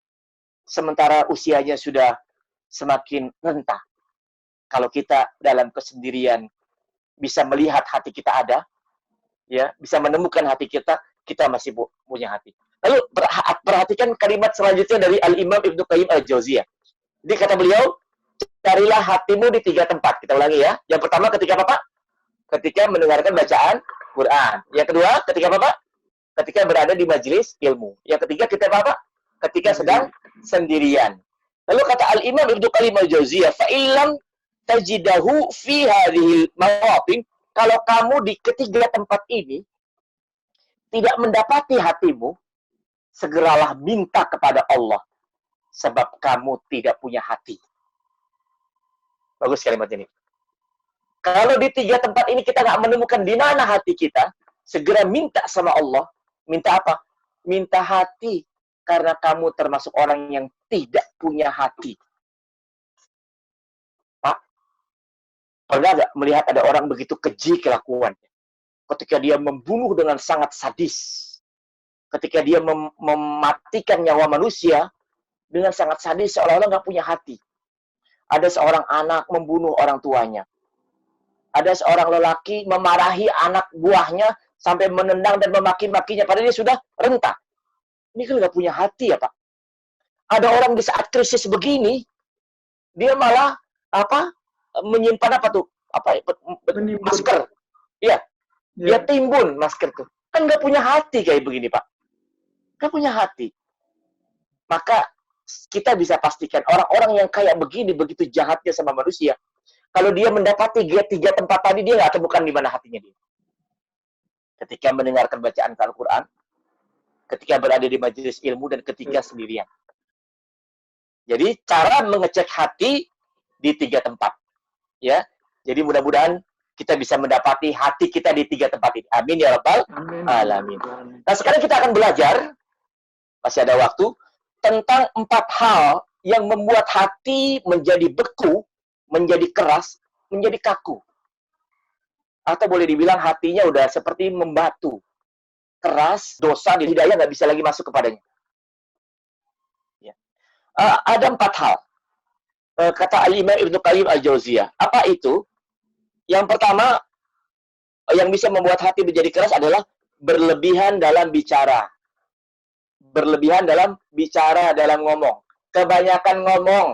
Sementara usianya sudah semakin rentah. Kalau kita dalam kesendirian bisa melihat hati kita ada, ya, bisa menemukan hati kita, kita masih punya hati. Lalu perhatikan kalimat selanjutnya dari Al-Imam Ibnu Qayyim Al-Jauziyah. Jadi kata beliau, carilah hatimu di 3 tempat. Kita ulangi ya. Yang pertama ketika apa, Pak? Ketika mendengarkan bacaan Quran. Yang kedua, ketika apa, Pak? Ketika berada di majelis ilmu. Yang ketiga, ketika apa? Ketika sedang sendirian. Lalu kata Al-Imam Ibnu Qayyim Al-Jauziyah, fa'ilam tajidahu fi hadhil mawatin, kalau kamu di ketiga tempat ini tidak mendapati hatimu, segeralah minta kepada Allah, sebab kamu tidak punya hati. Bagus kalimat ini. Kalau di 3 tempat ini kita nggak menemukan di mana hati kita, segera minta sama Allah. Minta apa? Minta hati, karena kamu termasuk orang yang tidak punya hati. Pak, pernah nggak melihat ada orang begitu keji kelakuannya? Ketika dia membunuh dengan sangat sadis. Ketika dia mematikan nyawa manusia dengan sangat sadis, seolah-olah nggak punya hati. Ada seorang anak membunuh orang tuanya. Ada seorang lelaki memarahi anak buahnya sampai menendang dan memaki-makinya, padahal dia sudah rentah. Ini kan nggak punya hati ya, Pak. Ada orang di saat krisis begini, dia malah menyimpan masker. Iya, dia timbun masker tuh. Kan nggak punya hati kayak begini, Pak. Nggak punya hati. Maka kita bisa pastikan orang-orang yang kayak begini, begitu jahatnya sama manusia, kalau dia mendapati 3 tempat tadi, dia nggak temukan di mana hatinya dia. Ketika mendengarkan bacaan Al-Quran, ketika berada di majelis ilmu, dan ketika sendirian. Jadi cara mengecek hati di 3 tempat. Ya, jadi mudah-mudahan kita bisa mendapati hati kita di 3 tempat ini. Amin ya rabbal alamin. Nah, sekarang kita akan belajar, masih ada waktu, tentang 4 hal yang membuat hati menjadi beku, menjadi keras, menjadi kaku. Atau boleh dibilang hatinya udah seperti membatu. Keras, dosa, hidayah nggak bisa lagi masuk kepadanya. Ya. Ada 4 hal. Kata Al-Imam Ibnu Qayyim Al-Jauziyah. Apa itu? Yang pertama, yang bisa membuat hati menjadi keras adalah berlebihan dalam bicara. Berlebihan dalam bicara, dalam ngomong. Kebanyakan ngomong.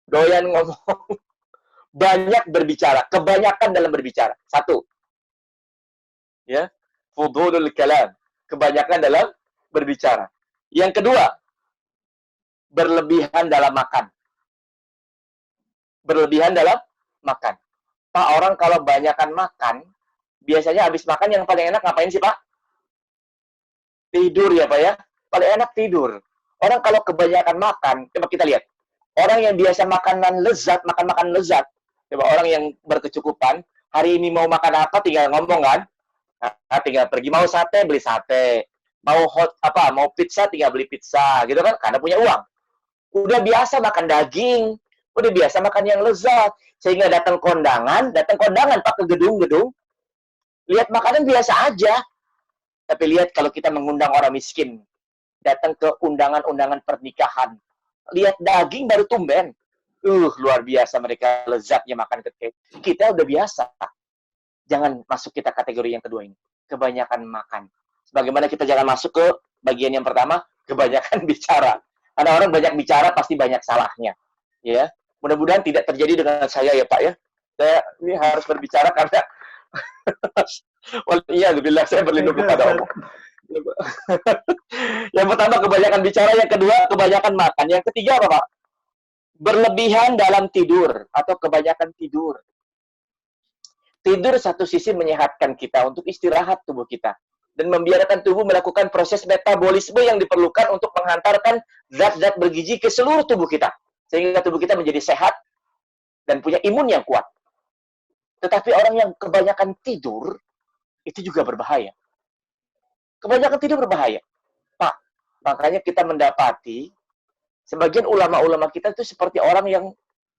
Doyan ngomong. Banyak berbicara. Kebanyakan dalam berbicara. 1. Ya. Fudulul kalam. Kebanyakan dalam berbicara. Yang kedua, berlebihan dalam makan. Berlebihan dalam makan. Pak, orang kalau banyakan makan, biasanya habis makan yang paling enak ngapain sih, Pak? Tidur ya, Pak ya? Paling enak tidur. Orang kalau kebanyakan makan, coba kita lihat. Orang yang biasa makan makan lezat. Coba orang yang berkecukupan, hari ini mau makan apa tinggal ngomong kan? Nah, tinggal pergi, mau sate beli sate. Mau pizza tinggal beli pizza, gitu kan? Karena punya uang. Udah biasa makan daging, udah biasa makan yang lezat. Sehingga datang kondangan Pak, ke gedung-gedung, lihat makanan biasa aja. Tapi lihat kalau kita mengundang orang miskin, datang ke undangan-undangan pernikahan, lihat daging baru tumben. Luar biasa mereka lezatnya makan ketek. Kita udah biasa. Jangan masuk kita kategori yang kedua ini. Kebanyakan makan. Sebagaimana kita jangan masuk ke bagian yang pertama, kebanyakan bicara. Karena orang banyak bicara pasti banyak salahnya. Ya, mudah-mudahan tidak terjadi dengan saya ya Pak ya. Saya ini harus berbicara karena waliyadzubillah saya berlindung kepada Allah. Yang pertama kebanyakan bicara, yang kedua kebanyakan makan, yang ketiga apa Pak? Berlebihan dalam tidur atau kebanyakan tidur. Tidur satu sisi menyehatkan kita untuk istirahat tubuh kita dan membiarkan tubuh melakukan proses metabolisme yang diperlukan untuk menghantarkan zat-zat bergizi ke seluruh tubuh kita sehingga tubuh kita menjadi sehat dan punya imun yang kuat. Tetapi orang yang kebanyakan tidur itu juga berbahaya. Kebanyakan tidur berbahaya. Pak, makanya kita mendapati sebagian ulama-ulama kita itu seperti orang yang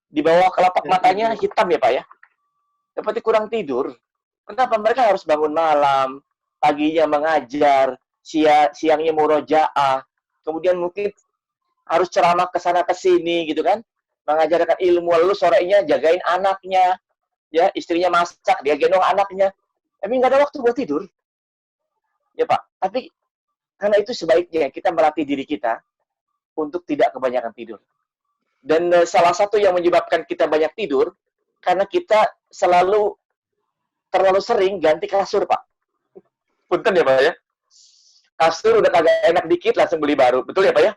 di bawah kelopak matanya hitam ya Pak ya. Seperti kurang tidur. Kenapa? Mereka harus bangun malam, paginya mengajar, siangnya murojaah, kemudian mungkin harus ceramah ke sana ke sini gitu kan, mengajarkan ilmu, lalu sorenya jagain anaknya, ya istrinya masak, dia gendong anaknya, tapi nggak ada waktu buat tidur, ya Pak. Tapi karena itu sebaiknya kita melatih diri kita untuk tidak kebanyakan tidur. Dan salah satu yang menyebabkan kita banyak tidur karena kita terlalu sering ganti kasur Pak. Punten ya Pak ya. Kasur udah kagak enak dikit langsung beli baru, betul ya Pak ya?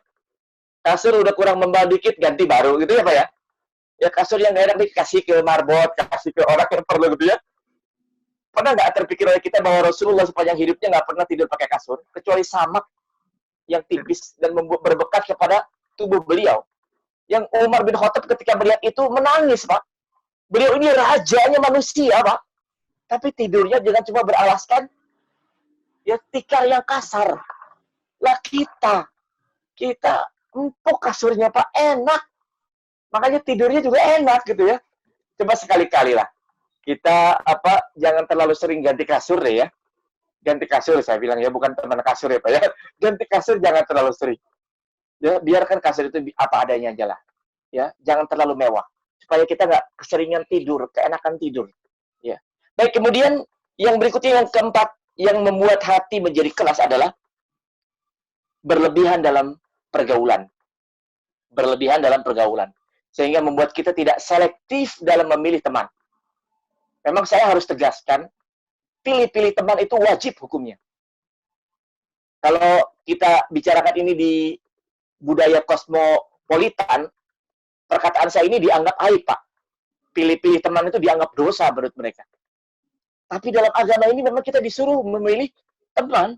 Kasur udah kurang membal dikit ganti baru gitu ya Pak ya? Ya kasur yang gak enak dikasih ke marbot, kasih ke orang yang perlu gitu ya. Pernah nggak terpikir oleh kita bahwa Rasulullah sepanjang hidupnya nggak pernah tidur pakai kasur kecuali samak yang tipis dan berbekas kepada tubuh beliau. Yang Umar bin Khattab ketika melihat itu menangis Pak. Beliau ini rajanya manusia Pak. Tapi tidurnya jangan cuma beralaskan ya tikar yang kasar. Lah kita empuk kasurnya Pak, enak. Makanya tidurnya juga enak gitu ya. Coba sekali-kali lah. Kita jangan terlalu sering ganti kasur deh ya. Ganti kasur saya bilang ya, bukan teman kasur ya Pak ya. Ganti kasur jangan terlalu sering. Ya, biarkan kasur itu apa adanya aja lah. Ya, jangan terlalu mewah supaya kita nggak keseringan tidur, keenakan tidur. Ya. Baik, kemudian yang berikutnya yang keempat yang membuat hati menjadi keras adalah berlebihan dalam pergaulan. Berlebihan dalam pergaulan. Sehingga membuat kita tidak selektif dalam memilih teman. Memang saya harus tegaskan, pilih-pilih teman itu wajib hukumnya. Kalau kita bicarakan ini di budaya kosmopolitan, perkataan saya ini dianggap aib, Pak. Pilih-pilih teman itu dianggap dosa menurut mereka. Tapi dalam agama ini memang kita disuruh memilih teman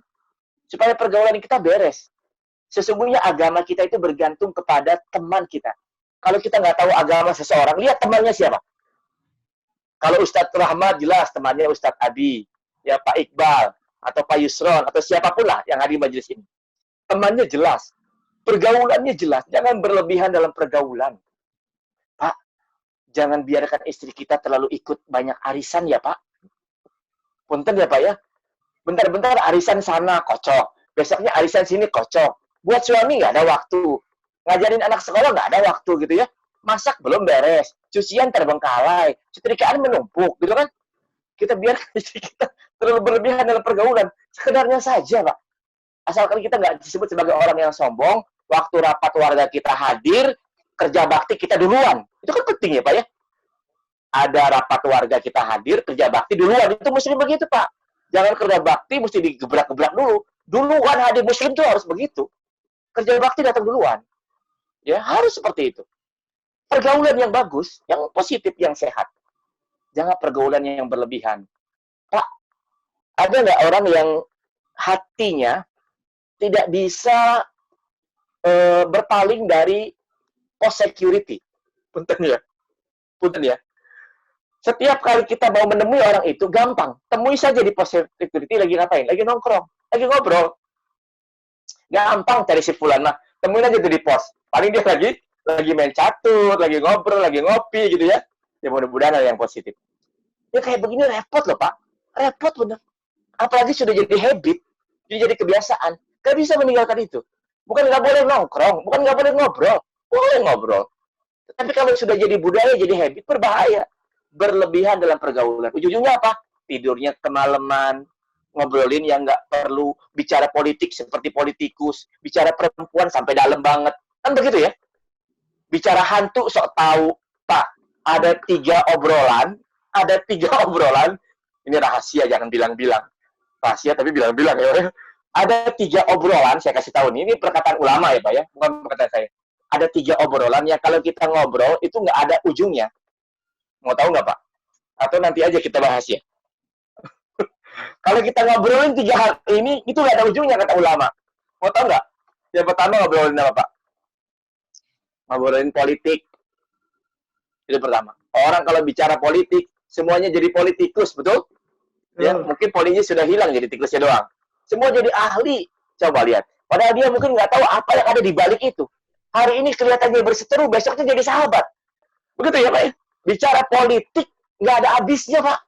supaya pergaulan kita beres. Sesungguhnya agama kita itu bergantung kepada teman kita. Kalau kita nggak tahu agama seseorang, lihat temannya siapa. Kalau Ustadz Rahmat jelas temannya Ustadz Adi, ya Pak Iqbal, atau Pak Yusron, atau siapapun lah yang hadir majelis ini. Temannya jelas, pergaulannya jelas, jangan berlebihan dalam pergaulan. Pak, jangan biarkan istri kita terlalu ikut banyak arisan ya Pak. Punten ya Pak ya. Bentar-bentar arisan sana kocok, besoknya arisan sini kocok. Buat suami nggak ada waktu. Ngajarin anak sekolah nggak ada waktu gitu ya. Masak belum beres, cucian terbengkalai, setrikaan menumpuk gitu kan. Kita biarkan istri kita terlalu berlebihan dalam pergaulan. Sekedarnya saja Pak. Asalkan kita nggak disebut sebagai orang yang sombong, waktu rapat warga kita hadir, kerja bakti kita duluan. Itu kan penting ya Pak ya. Ada rapat warga kita hadir, kerja bakti duluan. Itu mesti begitu Pak. Jangan kerja bakti mesti digebrak-gebrak dulu. Duluan hadir muslim tuh harus begitu. Kerja bakti datang duluan. Ya, harus seperti itu. Pergaulan yang bagus, yang positif, yang sehat. Jangan pergaulan yang berlebihan. Pak, ada nggak orang yang hatinya tidak bisa berpaling dari post security? Punten ya. Punten ya. Setiap kali kita mau menemui orang itu, gampang. Temui saja di post security lagi ngapain? Lagi nongkrong, lagi ngobrol. Gampang cari si fulan mah. Temuin aja tuh di pos. Paling dia lagi main catur, lagi ngobrol, lagi ngopi gitu ya. Ya mudah-mudahan ada yang positif. Ya kayak begini repot loh Pak. Repot bener. Apalagi sudah jadi habit. jadi kebiasaan. Gak bisa meninggalkan itu. Bukan nggak boleh nongkrong, bukan nggak boleh ngobrol, boleh ngobrol. Tapi kalau sudah jadi budaya, jadi habit, berbahaya. Berlebihan dalam pergaulan. Ujung-ujungnya apa? Tidurnya kemalaman, ngobrolin yang nggak perlu, bicara politik seperti politikus, bicara perempuan sampai dalam banget. Kan begitu ya? Bicara hantu sok tahu. Pak, ada 3 obrolan, ini rahasia, jangan bilang-bilang. Rahasia tapi bilang-bilang ya. Ada 3 obrolan, saya kasih tahu nih, ini perkataan ulama ya Pak ya, bukan perkataan saya. Ada 3 obrolan yang kalau kita ngobrol itu nggak ada ujungnya. Mau tahu nggak Pak? Atau nanti aja kita bahas ya. Kalau kita ngobrolin 3 hal ini, itu nggak ada ujungnya kata ulama. Mau tahu nggak? Yang pertama ngobrolin apa Pak? Ngobrolin politik. Itu pertama. Orang kalau bicara politik, semuanya jadi politikus, betul? Ya, mungkin polinya sudah hilang jadi tikusnya doang. Semua jadi ahli. Coba lihat. Padahal dia mungkin nggak tahu apa yang ada di balik itu. Hari ini kelihatannya berseteru, besoknya jadi sahabat. Begitu ya Pak? Bicara politik, nggak ada habisnya Pak.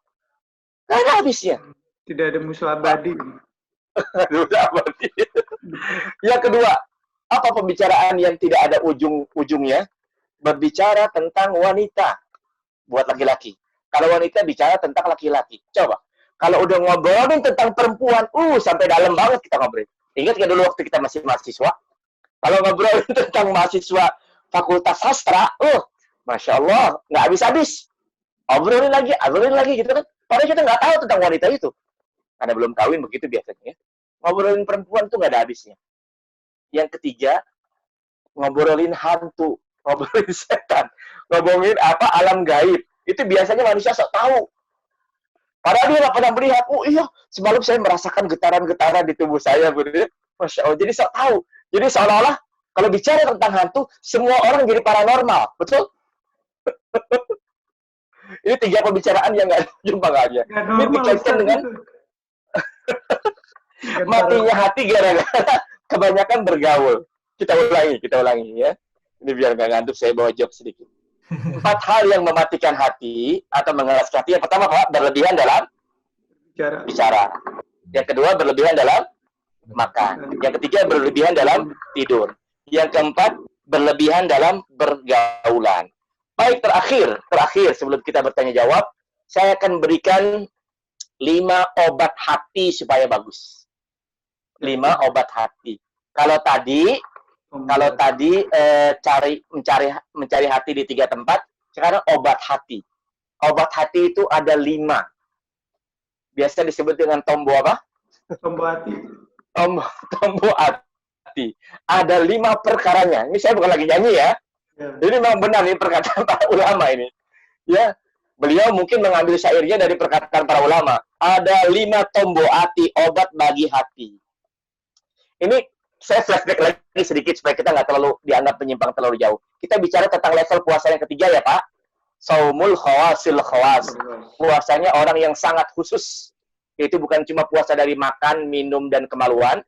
Nggak ada habisnya. Tidak ada musuh abadi. Yang kedua, apa pembicaraan yang tidak ada ujung-ujungnya? Berbicara tentang wanita buat laki-laki. Kalau wanita bicara tentang laki-laki. Coba. Kalau udah ngobrolin tentang perempuan, sampai dalam banget kita ngobrolin. Ingat nggak dulu waktu kita masih mahasiswa? Kalau ngobrolin tentang mahasiswa Fakultas Sastra, Masya Allah, nggak habis-habis. Obrolin lagi gitu kan. Padahal kita nggak tahu tentang wanita itu. Karena belum kawin begitu biasanya. Ngobrolin perempuan tuh nggak ada habisnya. Yang ketiga, ngobrolin hantu, ngobrolin setan, ngobrolin apa alam gaib. Itu biasanya manusia sok tahu. Padahal dia nggak pernah melihat. Iya, semalam saya merasakan getaran-getaran di tubuh saya, bener. Masya Allah. Jadi sok tahu. Jadi seolah-olah kalau bicara tentang hantu, semua orang jadi paranormal, betul? Ini 3 pembicaraan yang nggak jumpa nggak aja. Ini dikaitkan dengan matinya hati gara-gara kebanyakan bergaul. Kita ulangi ya. Ini biar nggak ngantuk, saya bawa jok sedikit. 4 hal yang mematikan hati atau mengeras hati. Yang pertama Pak, berlebihan dalam bicara. Yang kedua, berlebihan dalam makan. Yang ketiga, berlebihan dalam tidur. Yang keempat, berlebihan dalam bergaulan. Baik, terakhir sebelum kita bertanya jawab, saya akan berikan 5 obat hati supaya bagus. 5 obat hati. Kalau tadi mencari hati di 3 tempat, sekarang obat hati. Obat hati itu ada 5. Biasa disebut dengan tombo apa? Tombo hati. Tombo hati. Ada 5 perkaranya. Ini saya bukan lagi nyanyi ya. Ini memang benar ini perkataan para ulama ini. Ya, beliau mungkin mengambil syairnya dari perkataan para ulama. Ada 5 tombo hati, obat bagi hati. Ini saya flashback lagi sedikit supaya kita nggak terlalu dianggap penyimpang terlalu jauh. Kita bicara tentang level puasa yang ketiga ya Pak. Saumul khawasil khawas. Puasanya orang yang sangat khusus. Itu bukan cuma puasa dari makan, minum, dan kemaluan.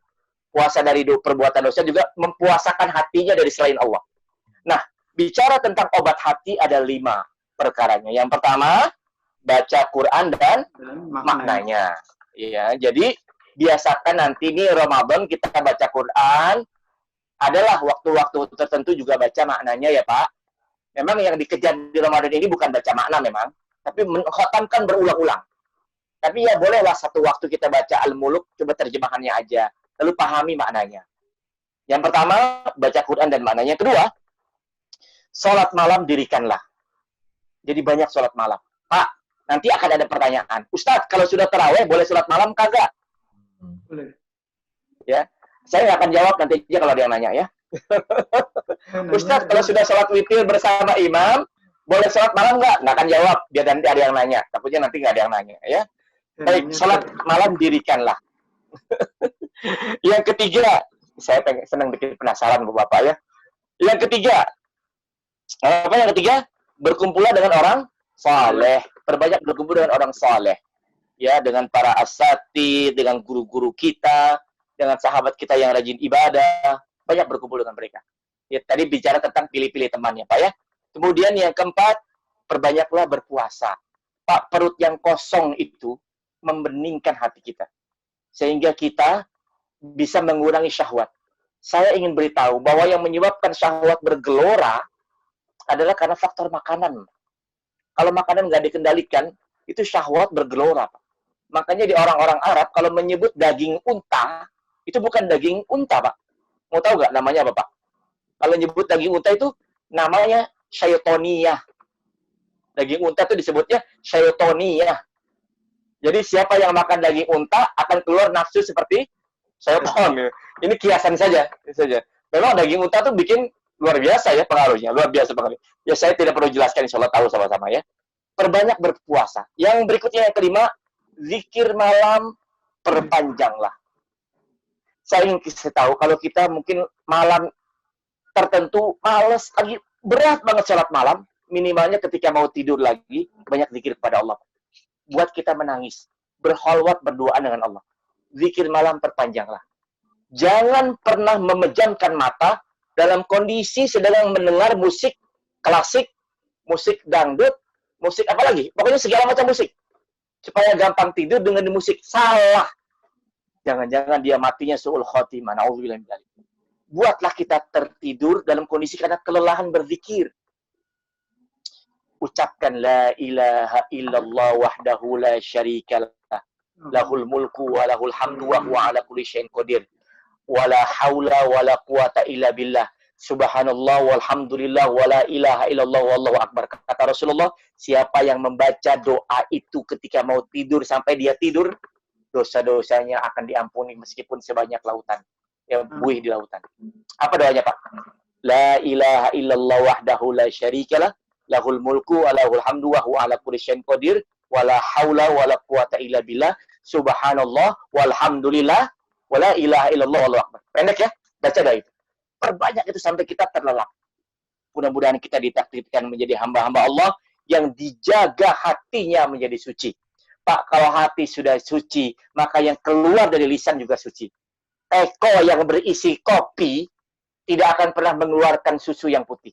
Puasa dari perbuatan dosa juga mempuasakan hatinya dari selain Allah. Nah, bicara tentang obat hati ada 5 perkaranya. Yang pertama, baca Quran dan maknanya. Ya, jadi biasakan nanti nih Ramadan kita baca Quran, adalah waktu-waktu tertentu juga baca maknanya ya Pak. Memang yang dikejar di Ramadan ini bukan baca makna memang, tapi mengkhatamkan berulang-ulang. Tapi ya bolehlah satu waktu kita baca Al-Muluk, coba terjemahannya aja, lalu pahami maknanya. Yang pertama, baca Quran dan maknanya. Yang kedua, sholat malam dirikanlah. Jadi banyak sholat malam. Pak, nanti akan ada pertanyaan. Ustadz, kalau sudah taraweh boleh sholat malam kagak? Boleh. Ya, saya nggak akan jawab nanti aja kalau dia nanya ya. Ustadz, kalau sudah sholat witir bersama imam, boleh sholat malam nggak? Nggak akan jawab. Dia nanti ada yang nanya. Takutnya nanti nggak ada yang nanya ya. Baik, sholat malam dirikanlah. Yang ketiga, saya senang bikin penasaran Bapak ya. Yang ketiga, apa yang ketiga? Berkumpullah dengan orang saleh. Perbanyak berkumpul dengan orang saleh. Ya, dengan para asatidz, dengan guru-guru kita, dengan sahabat kita yang rajin ibadah, banyak berkumpul dengan mereka. Ya, tadi bicara tentang pilih-pilih temannya, Pak ya. Kemudian yang keempat, perbanyaklah berpuasa. Pak, perut yang kosong itu membeningkan hati kita. Sehingga kita bisa mengurangi syahwat. Saya ingin beritahu bahwa yang menyebabkan syahwat bergelora adalah karena faktor makanan. Kalau makanan nggak dikendalikan, itu syahwat bergelora, Pak. Makanya di orang-orang Arab, kalau menyebut daging unta, itu bukan daging unta, Pak. Mau tahu nggak namanya apa, Pak? Kalau nyebut daging unta itu namanya syaitoniyah. Daging unta itu disebutnya syaitoniyah. Jadi siapa yang makan daging unta akan keluar nafsu seperti syaiton. Ini kiasan saja. Memang daging unta tuh bikin luar biasa ya pengaruhnya, luar biasa pengaruhnya. Ya saya tidak perlu jelaskan, insya Allah tahu sama-sama ya. Perbanyak berpuasa. Yang berikutnya yang kelima, zikir malam perpanjanglah. Saya ingin kasih tahu kalau kita mungkin malam tertentu males lagi, berat banget sholat malam, minimalnya ketika mau tidur lagi banyak zikir kepada Allah. Buat kita menangis, berholwat berdoa dengan Allah. Zikir malam perpanjanglah. Jangan pernah memejamkan mata dalam kondisi sedang mendengar musik klasik, musik dangdut, musik apa lagi? Pokoknya segala macam musik. Supaya gampang tidur dengan musik. Salah. Jangan-jangan dia matinya su'ul khotimah. Na'udzubillah min dzalik. Buatlah kita tertidur dalam kondisi karena kelelahan berzikir. Ucapkan la ilaha illallah wahdahu la syarikalah. Lahul mulku wa lahul hamdu wa huwa ala kulli syai'in qadir. Wala haula wala quwata illa billah. Subhanallah walhamdulillah wala ilaha illallah wallahu akbar. Kata Rasulullah, siapa yang membaca doa itu ketika mau tidur sampai dia tidur, dosa-dosanya akan diampuni meskipun sebanyak lautan. Ya, buih di lautan. Apa doanya, Pak? La ilaha illallah wahdahu la syarikalah, lahul mulku wa lahul hamdu wa huwa ala kulli syai'in qadir, wala haula wala quwata illa billah. Subhanallah walhamdulillah wala ilaha illallah wallahu akbar. Pendek ya? Baca doa itu. Perbanyak itu sampai kita terlelap. Mudah-mudahan kita ditakdirkan menjadi hamba-hamba Allah yang dijaga hatinya menjadi suci. Pak, kalau hati sudah suci, maka yang keluar dari lisan juga suci. Teko yang berisi kopi tidak akan pernah mengeluarkan susu yang putih.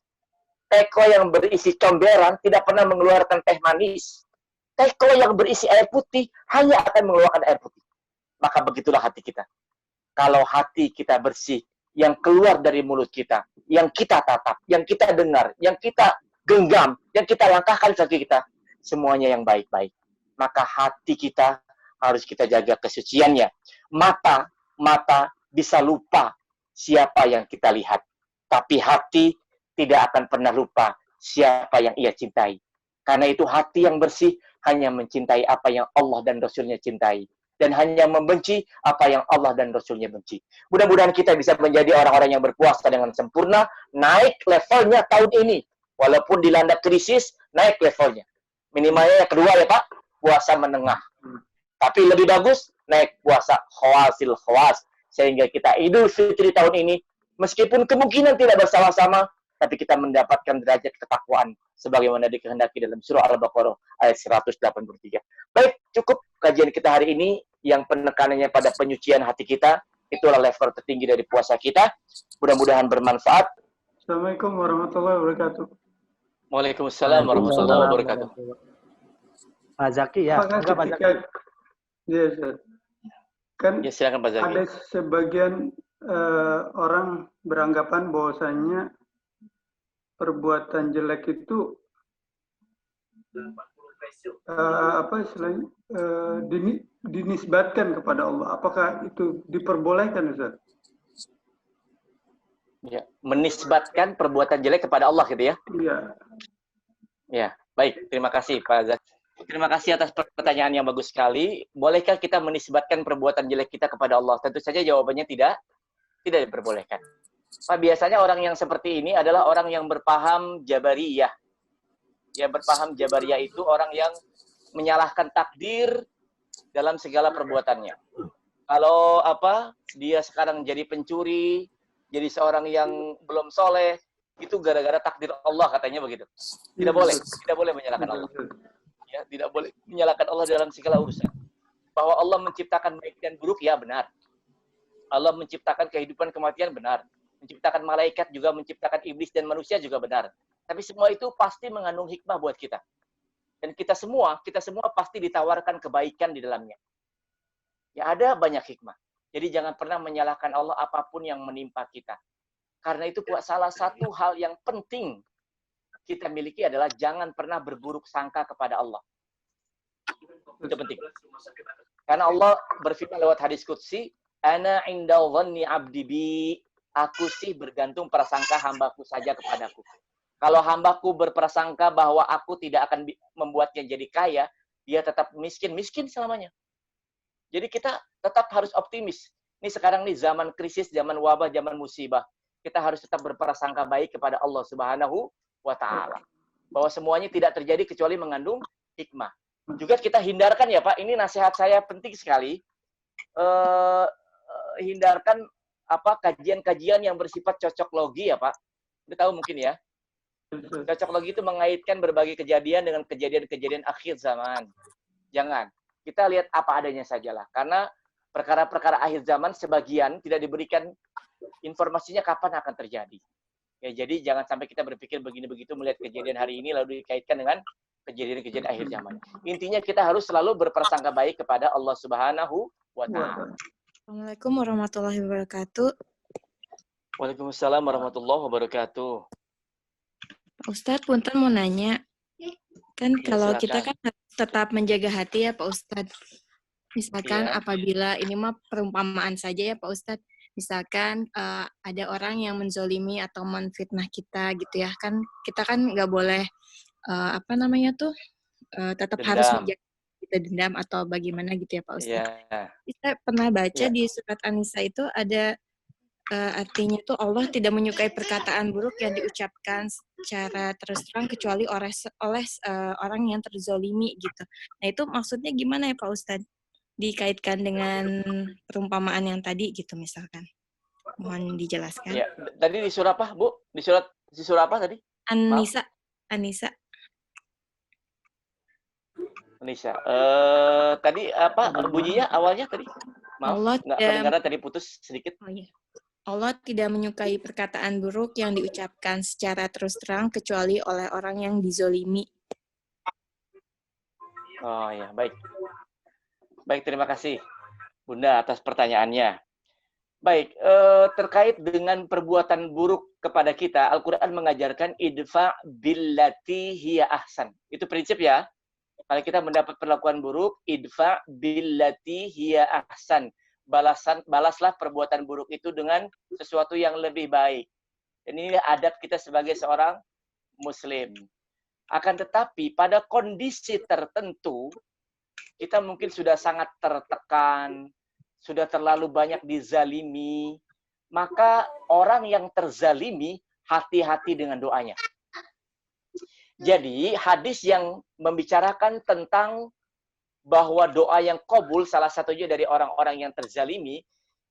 Teko yang berisi comberan tidak pernah mengeluarkan teh manis. Teko yang berisi air putih hanya akan mengeluarkan air putih. Maka begitulah hati kita. Kalau hati kita bersih, yang keluar dari mulut kita, yang kita tatap, yang kita dengar, yang kita genggam, yang kita langkahkan kaki kita, semuanya yang baik-baik. Maka hati kita harus kita jaga kesuciannya. Mata bisa lupa siapa yang kita lihat. Tapi hati tidak akan pernah lupa siapa yang ia cintai. Karena itu hati yang bersih hanya mencintai apa yang Allah dan Rasulnya cintai. Dan hanya membenci apa yang Allah dan Rasulnya benci. Mudah-mudahan kita bisa menjadi orang-orang yang berpuasa dengan sempurna, naik levelnya tahun ini. Walaupun dilanda krisis, naik levelnya. Minimalnya yang kedua ya Pak, puasa menengah. Tapi lebih bagus, naik puasa khawasil khawas. Sehingga kita Idul Fitri tahun ini, meskipun kemungkinan tidak bersama-sama, tapi kita mendapatkan derajat ketakwaan sebagaimana dikehendaki dalam surah Al-Baqarah ayat 183. Baik, cukup kajian kita hari ini yang penekanannya pada penyucian hati kita. Itulah level tertinggi dari puasa kita. Mudah-mudahan bermanfaat. Assalamualaikum warahmatullahi wabarakatuh. Waalaikumsalam warahmatullahi wabarakatuh. Pak Zaki ya. Apakah Enggak, Pak ketika kan Ya, silakan Pak Zaki. ada sebagian orang beranggapan bahwasanya perbuatan jelek itu apa istilahnya dinisbatkan kepada Allah. Apakah itu diperbolehkan, Ustaz? Ya, menisbatkan perbuatan jelek kepada Allah gitu ya. Iya. Ya, baik. Terima kasih Pak Zaki. Terima kasih atas pertanyaan yang bagus sekali. Bolehkah kita menisbatkan perbuatan jelek kita kepada Allah? Tentu saja jawabannya tidak diperbolehkan. Pak, biasanya orang yang seperti ini adalah orang yang berpaham Jabariyah. Yang berpaham Jabariyah itu orang yang menyalahkan takdir dalam segala perbuatannya. Kalau dia sekarang jadi pencuri, jadi seorang yang belum soleh, itu gara-gara takdir Allah katanya begitu. Tidak boleh menyalahkan Allah. Ya, tidak boleh menyalahkan Allah dalam segala urusan. Bahwa Allah menciptakan baik dan buruk, ya benar. Allah menciptakan kehidupan kematian, benar. Menciptakan malaikat juga, menciptakan iblis dan manusia juga benar. Tapi semua itu pasti mengandung hikmah buat kita. Dan kita semua pasti ditawarkan kebaikan di dalamnya. Ya ada banyak hikmah. Jadi jangan pernah menyalahkan Allah apapun yang menimpa kita. Karena itu salah satu hal yang penting kita miliki adalah jangan pernah berburuk sangka kepada Allah. Itu penting. Karena Allah berfirman lewat hadis qudsi, "Ana inda dhanni 'abdi bi." Aku sih bergantung prasangka hambaku saja kepadaku. Kalau hambaku berprasangka bahwa aku tidak akan membuatnya jadi kaya, dia tetap miskin selamanya. Jadi kita tetap harus optimis. Ini sekarang nih zaman krisis, zaman wabah, zaman musibah. Kita harus tetap berprasangka baik kepada Allah Subhanahu wa Ta'ala. Bahwa semuanya tidak terjadi kecuali mengandung hikmah. Juga kita hindarkan ya Pak, ini nasihat saya penting sekali. Hindarkan kajian-kajian yang bersifat cocok logi ya Pak. Udah tahu mungkin ya. Cocok logi itu mengaitkan berbagai kejadian dengan kejadian-kejadian akhir zaman. Jangan. Kita lihat apa adanya sajalah. Karena perkara-perkara akhir zaman sebagian tidak diberikan informasinya kapan akan terjadi. Ya, jadi jangan sampai kita berpikir begini begitu melihat kejadian hari ini lalu dikaitkan dengan kejadian-kejadian akhir zaman. Intinya kita harus selalu berprasangka baik kepada Allah Subhanahu wa Ta'ala. Assalamualaikum warahmatullahi wabarakatuh. Waalaikumsalam warahmatullahi wabarakatuh. Pak Ustadz, punten mau nanya. Kan Ya, kalau silakan. kita kan harus tetap menjaga hati ya Pak Ustadz. Misalkan Iya. apabila ini mah perumpamaan saja ya Pak Ustadz. Misalkan ada orang yang menzolimi atau menfitnah kita gitu ya. Kan kita kan nggak boleh tetap harus Dendam. menjaga kita dendam atau bagaimana gitu ya Pak Ustadz. Iya. Kita pernah baca Iya. di surat An-Nisa itu ada artinya tuh Allah tidak menyukai perkataan buruk yang diucapkan secara terus terang kecuali oleh orang yang terzolimi gitu. Nah itu maksudnya gimana ya Pak Ustadz? Dikaitkan dengan perumpamaan yang tadi gitu misalkan. Mohon dijelaskan. Ya, tadi di surah apa, Bu? Di surah apa tadi? An-Nisa. Nisa. Tadi apa bunyinya awalnya tadi? Maaf, Allah nggak tidak- kedengaran tadi putus sedikit. Oh iya. Allah tidak menyukai perkataan buruk yang diucapkan secara terus terang kecuali oleh orang yang dizolimi. Oh ya, baik. Baik, terima kasih Bunda atas pertanyaannya. Baik, terkait dengan perbuatan buruk kepada kita, Al-Quran mengajarkan idfa billati hiya ahsan. Itu prinsip ya. Kalau kita mendapat perlakuan buruk, idfa billati hiya ahsan. Balaslah perbuatan buruk itu dengan sesuatu yang lebih baik. Dan ini adab kita sebagai seorang muslim. Akan tetapi pada kondisi tertentu, kita mungkin sudah sangat tertekan, sudah terlalu banyak dizalimi, maka orang yang terzalimi hati-hati dengan doanya. Jadi hadis yang membicarakan tentang bahwa doa yang qabul salah satunya dari orang-orang yang terzalimi,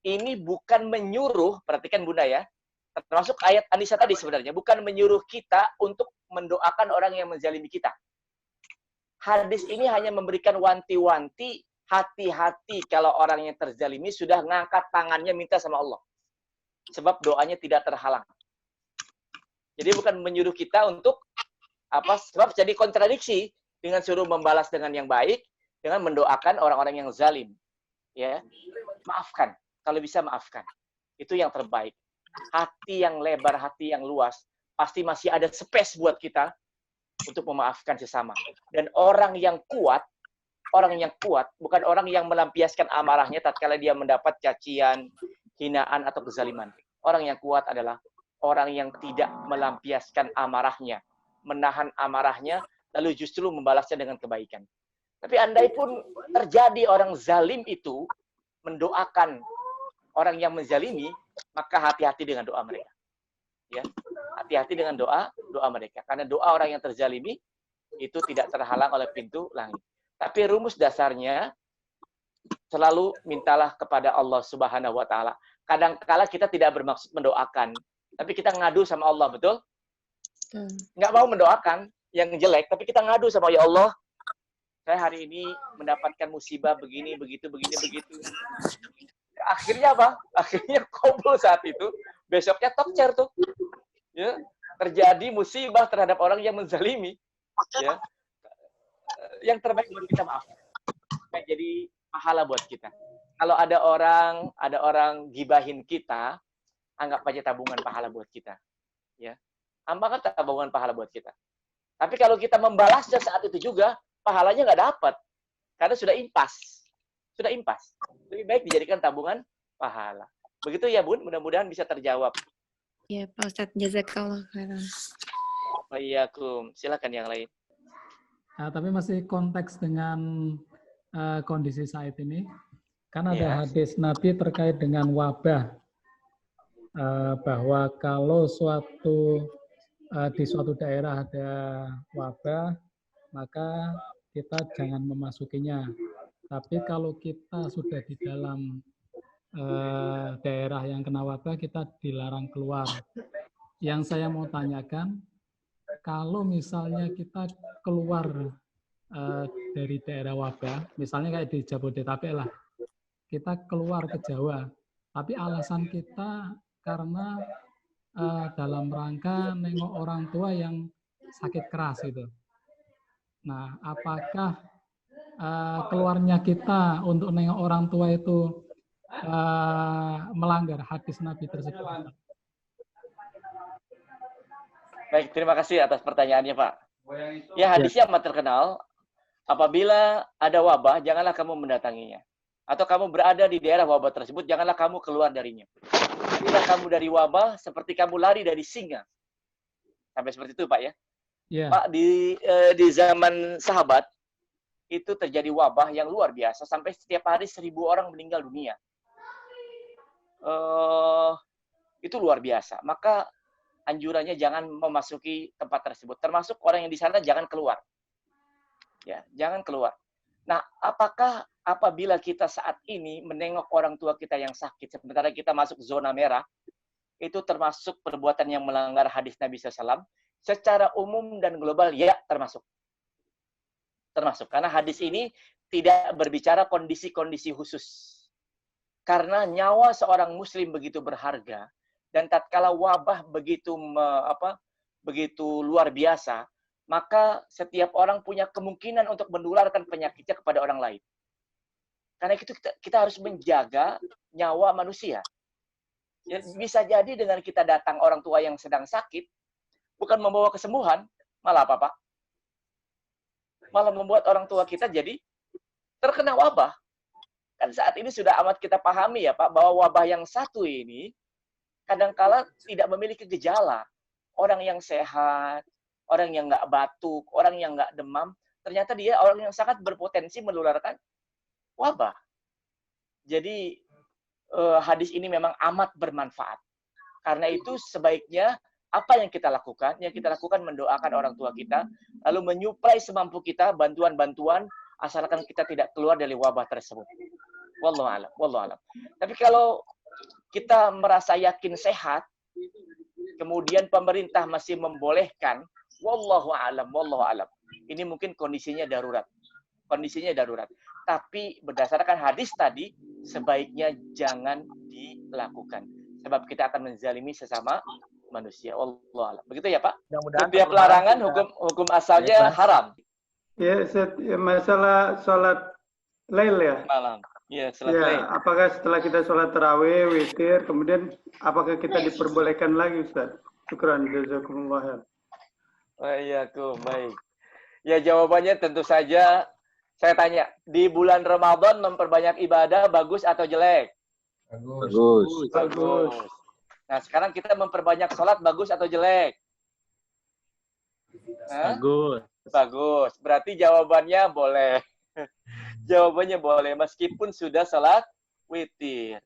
ini bukan menyuruh, perhatikan Bunda ya, termasuk ayat An-Nisa tadi sebenarnya, bukan menyuruh kita untuk mendoakan orang yang menzalimi kita. Hadis ini hanya memberikan wanti-wanti, hati-hati kalau orang yang terzalimi sudah ngangkat tangannya minta sama Allah. Sebab doanya tidak terhalang. Jadi bukan menyuruh kita untuk sebab jadi kontradiksi dengan suruh membalas dengan yang baik, dengan mendoakan orang-orang yang zalim. Ya, maafkan. Kalau bisa maafkan. Itu yang terbaik. Hati yang lebar, hati yang luas, pasti masih ada space buat kita untuk memaafkan sesama. Dan orang yang kuat bukan orang yang melampiaskan amarahnya tatkala dia mendapat cacian, hinaan atau kezaliman. Orang yang kuat adalah orang yang tidak melampiaskan amarahnya, menahan amarahnya, lalu justru membalasnya dengan kebaikan. Tapi andai pun terjadi orang zalim itu mendoakan orang yang menzalimi, maka hati-hati dengan doa mereka. Ya, hati-hati dengan doa mereka. Karena doa orang yang terzalimi itu tidak terhalang oleh pintu langit. Tapi rumus dasarnya selalu mintalah kepada Allah Subhanahu wa Ta'ala. Kadang-kala kita tidak bermaksud mendoakan, tapi kita ngadu sama Allah, betul? Nggak mau mendoakan yang jelek, tapi kita ngadu sama ya Allah. Saya hari ini mendapatkan musibah begini, begitu. Akhirnya apa? Akhirnya qabul saat itu. Besoknya tokcer tuh. Ya, terjadi musibah terhadap orang yang menzalimi. Ya. Yang terbaik buat kita maaf. Jadi pahala buat kita. kalau ada orang gibahin kita, anggap aja tabungan pahala buat kita. Ya. Amalkan tabungan pahala buat kita. Tapi kalau kita membalasnya saat itu juga, pahalanya nggak dapat. Karena sudah impas. Sudah impas. Lebih baik dijadikan tabungan pahala. Begitu ya, Bun? Mudah-mudahan bisa terjawab. Ya, Pak Ustadz. Jazakallah khairan. Wa'iyyakum. Silakan yang lain. Tapi masih konteks dengan kondisi saat ini. Kan ada Ya. hadis Nabi terkait dengan wabah. Bahwa kalau di suatu daerah ada wabah, maka kita jangan memasukinya. Tapi kalau kita sudah di dalam daerah yang kena wabah, kita dilarang keluar. Yang saya mau tanyakan, kalau misalnya kita keluar dari daerah wabah, misalnya kayak di Jabodetabek lah, kita keluar ke Jawa, tapi alasan kita karena dalam rangka nengok orang tua yang sakit keras gitu. Nah, apakah keluarnya kita untuk nengok orang tua itu melanggar hadis Nabi tersebut? Baik, terima kasih atas pertanyaannya, Pak. Ya, hadisnya amat terkenal. Apabila ada wabah, janganlah kamu mendatanginya. Atau kamu berada di daerah wabah tersebut, janganlah kamu keluar darinya. Larilah kamu dari wabah seperti kamu lari dari singa. Sampai seperti itu, Pak ya. Yeah. Pak, di zaman sahabat, itu terjadi wabah yang luar biasa. Sampai setiap hari 1.000 orang meninggal dunia. Itu luar biasa. Maka anjurannya jangan memasuki tempat tersebut. Termasuk orang yang di sana jangan keluar. Ya, jangan keluar. Nah, apakah apabila kita saat ini menengok orang tua kita yang sakit, sementara kita masuk zona merah, itu termasuk perbuatan yang melanggar hadis Nabi SAW? Secara umum dan global, ya termasuk. Termasuk. Karena hadis ini tidak berbicara kondisi-kondisi khusus. Karena nyawa seorang muslim begitu berharga, dan tatkala wabah begitu luar biasa, maka setiap orang punya kemungkinan untuk menularkan penyakitnya kepada orang lain. Karena itu kita harus menjaga nyawa manusia. Ya, bisa jadi dengan kita datang orang tua yang sedang sakit, bukan membawa kesembuhan, malah apa, Pak? Malah membuat orang tua kita jadi terkena wabah. Kan saat ini sudah amat kita pahami ya, Pak, bahwa wabah yang satu ini kadangkala tidak memiliki gejala. Orang yang sehat, orang yang nggak batuk, orang yang nggak demam, ternyata dia orang yang sangat berpotensi menularkan wabah. Jadi hadis ini memang amat bermanfaat. Karena itu sebaiknya apa yang kita lakukan? Yang kita lakukan mendoakan orang tua kita, lalu menyuplai semampu kita bantuan-bantuan asalkan kita tidak keluar dari wabah tersebut. Wallahu a'lam, wallahu a'lam. Tapi kalau kita merasa yakin sehat, kemudian pemerintah masih membolehkan, wallahu a'lam, wallahu a'lam. Ini mungkin kondisinya darurat. Kondisinya darurat. Tapi berdasarkan hadis tadi, sebaiknya jangan dilakukan. Sebab kita akan menzalimi sesama manusia. Wallahu a'lam. Begitu ya, Pak? Setiap larangan hukum asalnya haram. Ya, masalah sholat lail ya. Malam. Ya, sholat Ya, lail. apakah setelah kita sholat tarawih, witir, kemudian apakah kita diperbolehkan lagi, Ustaz? Syukran, jazakumullah. Wa'iyyakum, baik. Ya, jawabannya tentu saja saya tanya, di bulan Ramadan memperbanyak ibadah bagus atau jelek? Bagus. Bagus. Nah, sekarang kita memperbanyak sholat bagus atau jelek? Hah? Bagus. Bagus. Berarti jawabannya boleh. Jawabannya boleh meskipun sudah sholat witir.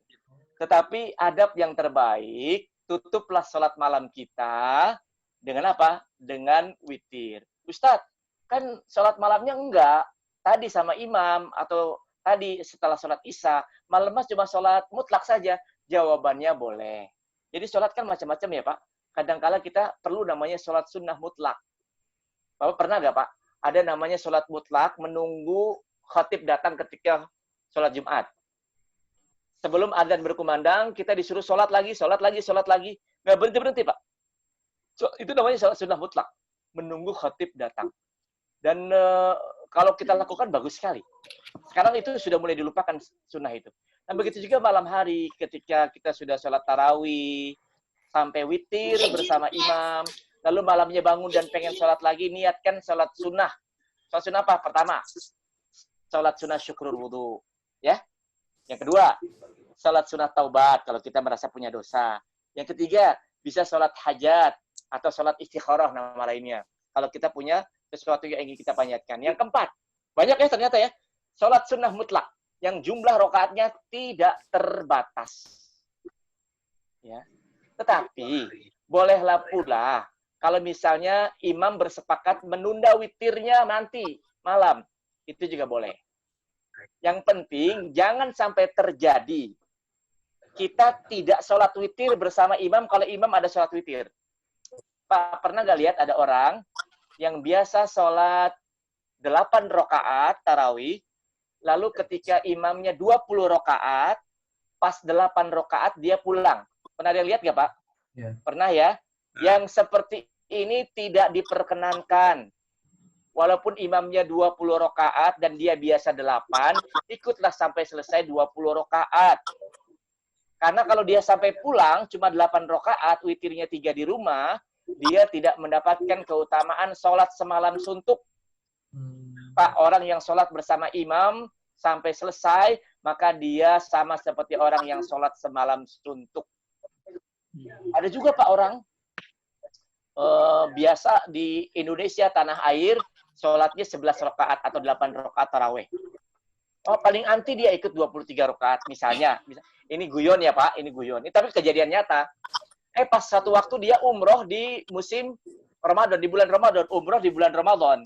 Tetapi adab yang terbaik, tutuplah sholat malam kita dengan apa? Dengan witir. Ustadz, kan sholat malamnya enggak. Tadi sama imam atau tadi setelah sholat isya, malam cuma sholat mutlak saja. Jawabannya boleh. Jadi sholat kan macam-macam ya Pak. Kadang-kala kita perlu namanya sholat sunnah mutlak. Bapak pernah nggak Pak? Ada namanya sholat mutlak menunggu khatib datang ketika sholat Jumat. Sebelum adzan berkumandang, kita disuruh sholat lagi. Nggak berhenti-berhenti Pak. Itu namanya sholat sunnah mutlak. Menunggu khatib datang. Dan kalau kita lakukan bagus sekali. Sekarang itu sudah mulai dilupakan sunnah itu. Nah, begitu juga malam hari ketika kita sudah sholat tarawih, sampai witir bersama imam, lalu malamnya bangun dan pengen sholat lagi, niatkan sholat sunnah. Sholat sunnah apa? Pertama, sholat sunnah syukur wudhu. Ya. Yang kedua, sholat sunnah taubat kalau kita merasa punya dosa. Yang ketiga, bisa sholat hajat atau sholat istikharah nama lainnya. Kalau kita punya sesuatu yang ingin kita panjatkan. Yang keempat, banyak ya ternyata ya, sholat sunnah mutlak yang jumlah rakaatnya tidak terbatas. Ya. Tetapi bolehlah pula kalau misalnya imam bersepakat menunda witirnya nanti malam, itu juga boleh. Yang penting jangan sampai terjadi kita tidak sholat witir bersama imam kalau imam ada sholat witir. Pak, pernah nggak lihat ada orang yang biasa sholat 8 rakaat tarawih, lalu ketika imamnya 20 rakaat, pas 8 rakaat dia pulang. Pernah ada yang lihat nggak, Pak? Ya. Pernah ya? Yang seperti ini tidak diperkenankan. Walaupun imamnya 20 rakaat dan dia biasa 8, ikutlah sampai selesai 20 rakaat. Karena kalau dia sampai pulang cuma 8 rakaat, witirnya 3 di rumah, dia tidak mendapatkan keutamaan sholat semalam suntuk. Pak, orang yang sholat bersama imam sampai selesai, maka dia sama seperti orang yang sholat semalam suntuk. Ada juga Pak orang, biasa di Indonesia, tanah air, sholatnya 11 rakaat atau 8 rakaat taraweh. Oh, paling anti dia ikut 23 rakaat misalnya. Ini guyon ya Pak, ini guyon. Ini tapi kejadian nyata. Pas satu waktu dia umroh di musim Ramadan, di bulan Ramadan, umroh di bulan Ramadan.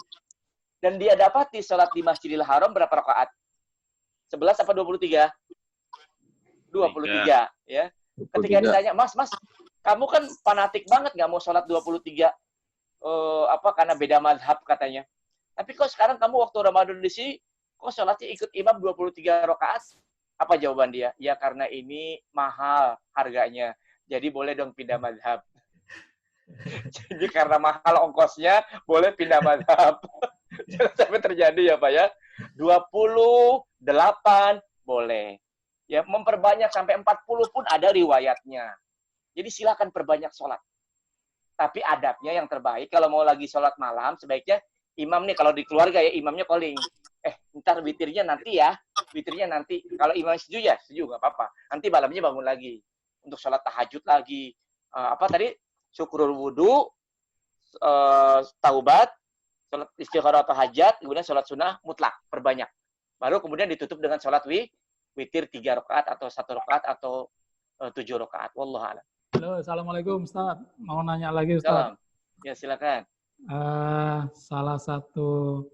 Dan dia dapati sholat di Masjidil Haram berapa rakaat? 11 apa 23? 23, ya. Ketika ditanya, Mas, kamu kan fanatik banget nggak mau sholat 23, karena beda mazhab katanya. Tapi kok sekarang kamu waktu Ramadan di sini, kok sholatnya ikut imam 23 rakaat? Apa jawaban dia? Ya karena ini mahal harganya, jadi boleh dong pindah mazhab. Jadi karena mahal ongkosnya, boleh pindah mazhab. Jangan sampai terjadi ya Pak ya. 28 boleh. Ya, memperbanyak sampai 40 pun ada riwayatnya. Jadi silakan perbanyak sholat. Tapi adabnya yang terbaik, kalau mau lagi sholat malam, sebaiknya imam nih, kalau di keluarga ya, imamnya calling. Ntar witirnya nanti ya. Witirnya nanti. Kalau imam setuju ya, setuju, nggak apa-apa. Nanti malamnya bangun lagi. Untuk sholat tahajud lagi. Syukurul wudhu, taubat, sholat istikharah atau hajat, kemudian sholat sunnah mutlak, perbanyak. Baru kemudian ditutup dengan sholat witir 3 rakaat atau 1 rakaat atau 7 rakaat. Wallahu a'lam. Halo, Assalamualaikum Ustaz. Mau nanya lagi Ustaz. Salam. Ya, silakan. Salah satu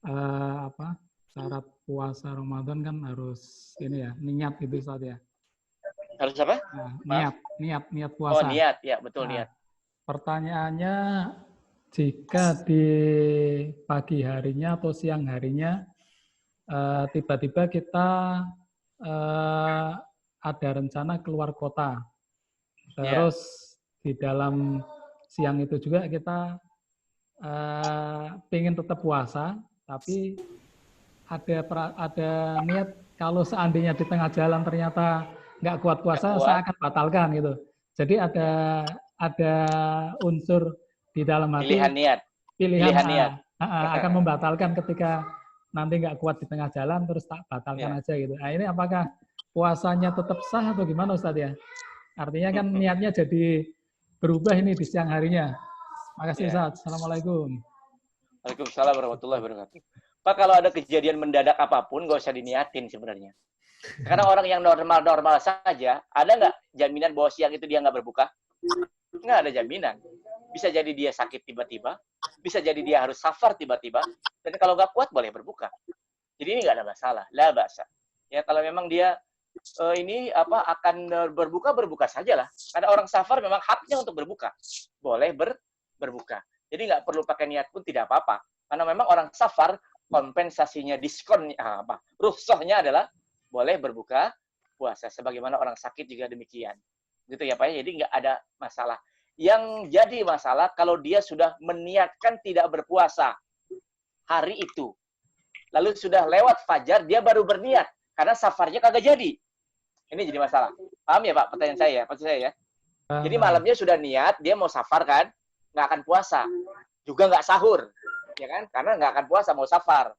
syarat puasa Ramadan kan harus ini ya, niat itu Ustaz ya. Harus apa? Nah, niat puasa. Oh, niat. Ya, betul, niat. Pertanyaannya, jika di pagi harinya atau siang harinya tiba-tiba kita ada rencana keluar kota, terus di dalam siang itu juga kita pengen tetap puasa, tapi ada niat kalau seandainya di tengah jalan ternyata nggak kuat puasa, saya akan batalkan gitu. Jadi ada unsur di dalam hati pilihan niat akan membatalkan ketika nanti nggak kuat di tengah jalan terus tak batalkan aja gitu. Nah ini apakah puasanya tetap sah atau gimana Ustadz ya? Artinya kan niatnya jadi berubah ini di siang harinya. Makasih Ustadz. Assalamualaikum. Waalaikumsalam warahmatullahi wabarakatuh. Pak, kalau ada kejadian mendadak apapun nggak usah diniatin sebenarnya. Karena orang yang normal-normal saja, ada nggak jaminan bahwa siang itu dia nggak berbuka? Nggak ada jaminan. Bisa jadi dia sakit tiba-tiba, bisa jadi dia harus safar tiba-tiba, dan kalau nggak kuat boleh berbuka. Jadi ini nggak ada masalah, la ba'sa. Ya kalau memang dia akan berbuka saja lah. Karena orang safar memang haknya untuk berbuka, boleh berbuka. Jadi nggak perlu pakai niat pun tidak apa-apa. Karena memang orang safar kompensasinya diskonnya rukhsahnya adalah boleh berbuka puasa. Sebagaimana orang sakit juga demikian. Gitu ya Pak. Jadi nggak ada masalah. Yang jadi masalah kalau dia sudah meniatkan tidak berpuasa hari itu. Lalu sudah lewat fajar, dia baru berniat. Karena safarnya kagak jadi. Ini jadi masalah. Paham ya Pak pertanyaan saya? Maksud saya ya. Jadi malamnya sudah niat, dia mau safar kan, nggak akan puasa. Juga nggak sahur. Ya kan? Karena nggak akan puasa, mau safar.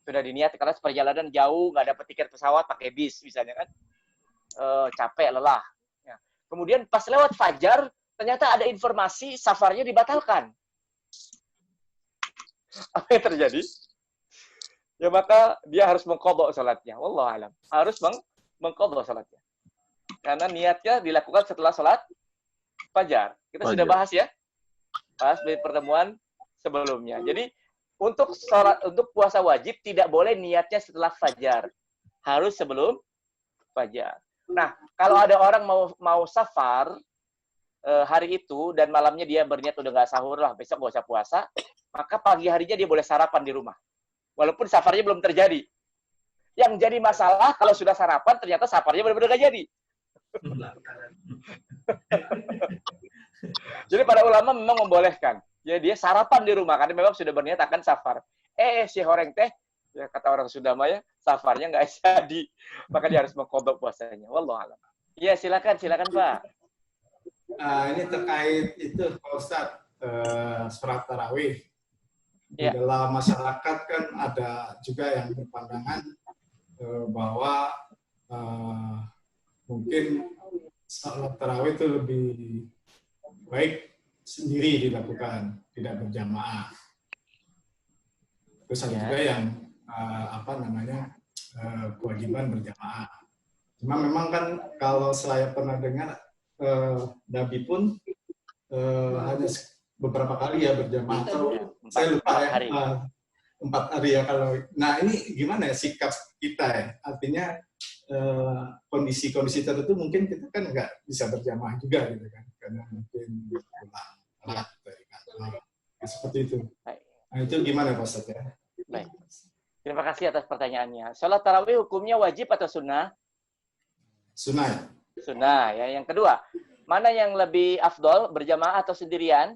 Sudah diniat karena perjalanan jauh, nggak dapat tiket pesawat, pakai bis misalnya kan. Capek, lelah. Ya. Kemudian pas lewat fajar, ternyata ada informasi safarnya dibatalkan. Apa yang terjadi? Ya maka dia harus mengqadha salatnya. Wallahu alam. Harus mengqadha salatnya. Karena niatnya dilakukan setelah salat fajar. Kita sudah bahas ya. Bahas di pertemuan sebelumnya. Jadi untuk puasa wajib tidak boleh niatnya setelah fajar. Harus sebelum fajar. Nah, kalau ada orang mau safar hari itu dan malamnya dia berniat udah nggak sahur lah, besok nggak usah puasa, maka pagi harinya dia boleh sarapan di rumah. Walaupun safarnya belum terjadi. Yang jadi masalah kalau sudah sarapan ternyata safarnya benar-benar nggak jadi. Jadi para ulama memang membolehkan. Ya dia sarapan di rumah karena memang sudah berniat akan safar. Si horeng teh, ya kata orang Sunda mah ya, safarnya nggak jadi. Maka dia harus mengqadha puasanya. Wallahu a'lam. Iya, silakan Pak. Ini terkait itu Pak Ustadz, sholat tarawih. Di dalam masyarakat kan ada juga yang berpandangan bahwa mungkin sholat tarawih itu lebih baik sendiri dilakukan, tidak berjamaah. Terus ada juga yang kewajiban berjamaah. Cuma memang kan kalau saya pernah dengar Nabi pun hanya beberapa kali ya berjamaah atau saya lupa ya 4 hari ya kalau. Nah ini gimana ya sikap kita ya? Artinya kondisi-kondisi tertentu mungkin kita kan nggak bisa berjamaah juga gitu kan karena mungkin pulang dari kantor seperti itu. Nah itu gimana Pak Ustadz ya? Baik. Terima kasih atas pertanyaannya. Sholat tarawih hukumnya wajib atau sunnah? Sunnah. Sunnah ya. Yang kedua, mana yang lebih afdol, berjamaah atau sendirian?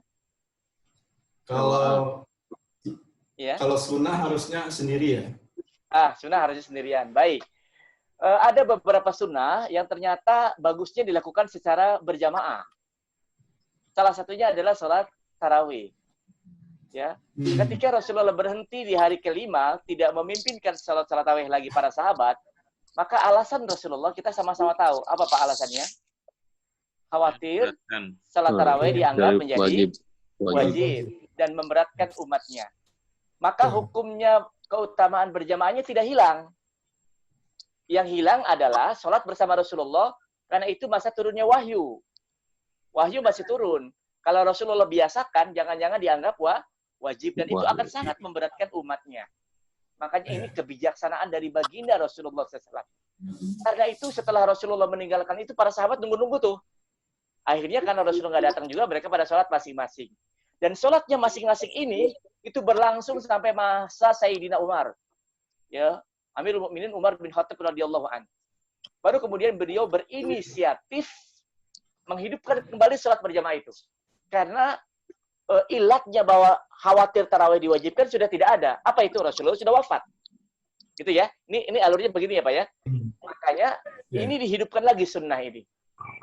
Kalau sunnah harusnya sendiri ya. Sunnah harusnya sendirian. Baik. Ada beberapa sunnah yang ternyata bagusnya dilakukan secara berjamaah. Salah satunya adalah sholat tarawih. Ya, ketika Rasulullah berhenti di hari kelima tidak memimpinkan sholat tarawih lagi para sahabat, maka alasan Rasulullah kita sama-sama tahu. Apa Pak alasannya? Khawatir sholat tarawih dianggap menjadi wajib dan memberatkan umatnya. Maka hukumnya keutamaan berjamaahnya tidak hilang. Yang hilang adalah sholat bersama Rasulullah karena itu masa turunnya wahyu. Wahyu masih turun. Kalau Rasulullah biasakan, jangan-jangan dianggap wajib dan itu akan sangat memberatkan umatnya. Makanya ini kebijaksanaan dari baginda Rasulullah SAW. Karena itu setelah Rasulullah meninggalkan itu para sahabat nunggu-nunggu tuh. Akhirnya karena Rasulullah nggak datang juga mereka pada sholat masing-masing. Dan sholatnya masing-masing ini itu berlangsung sampai masa Sayyidina Umar. Ya, Amirul Mukminin Umar bin Khattab radhiyallahu an. Baru kemudian beliau berinisiatif menghidupkan kembali sholat berjamaah itu. Karena ilatnya bahwa khawatir tarawih diwajibkan sudah tidak ada. Apa itu? Rasulullah sudah wafat. Gitu ya. Ini alurnya begini ya Pak ya. Makanya ini dihidupkan lagi sunnah ini.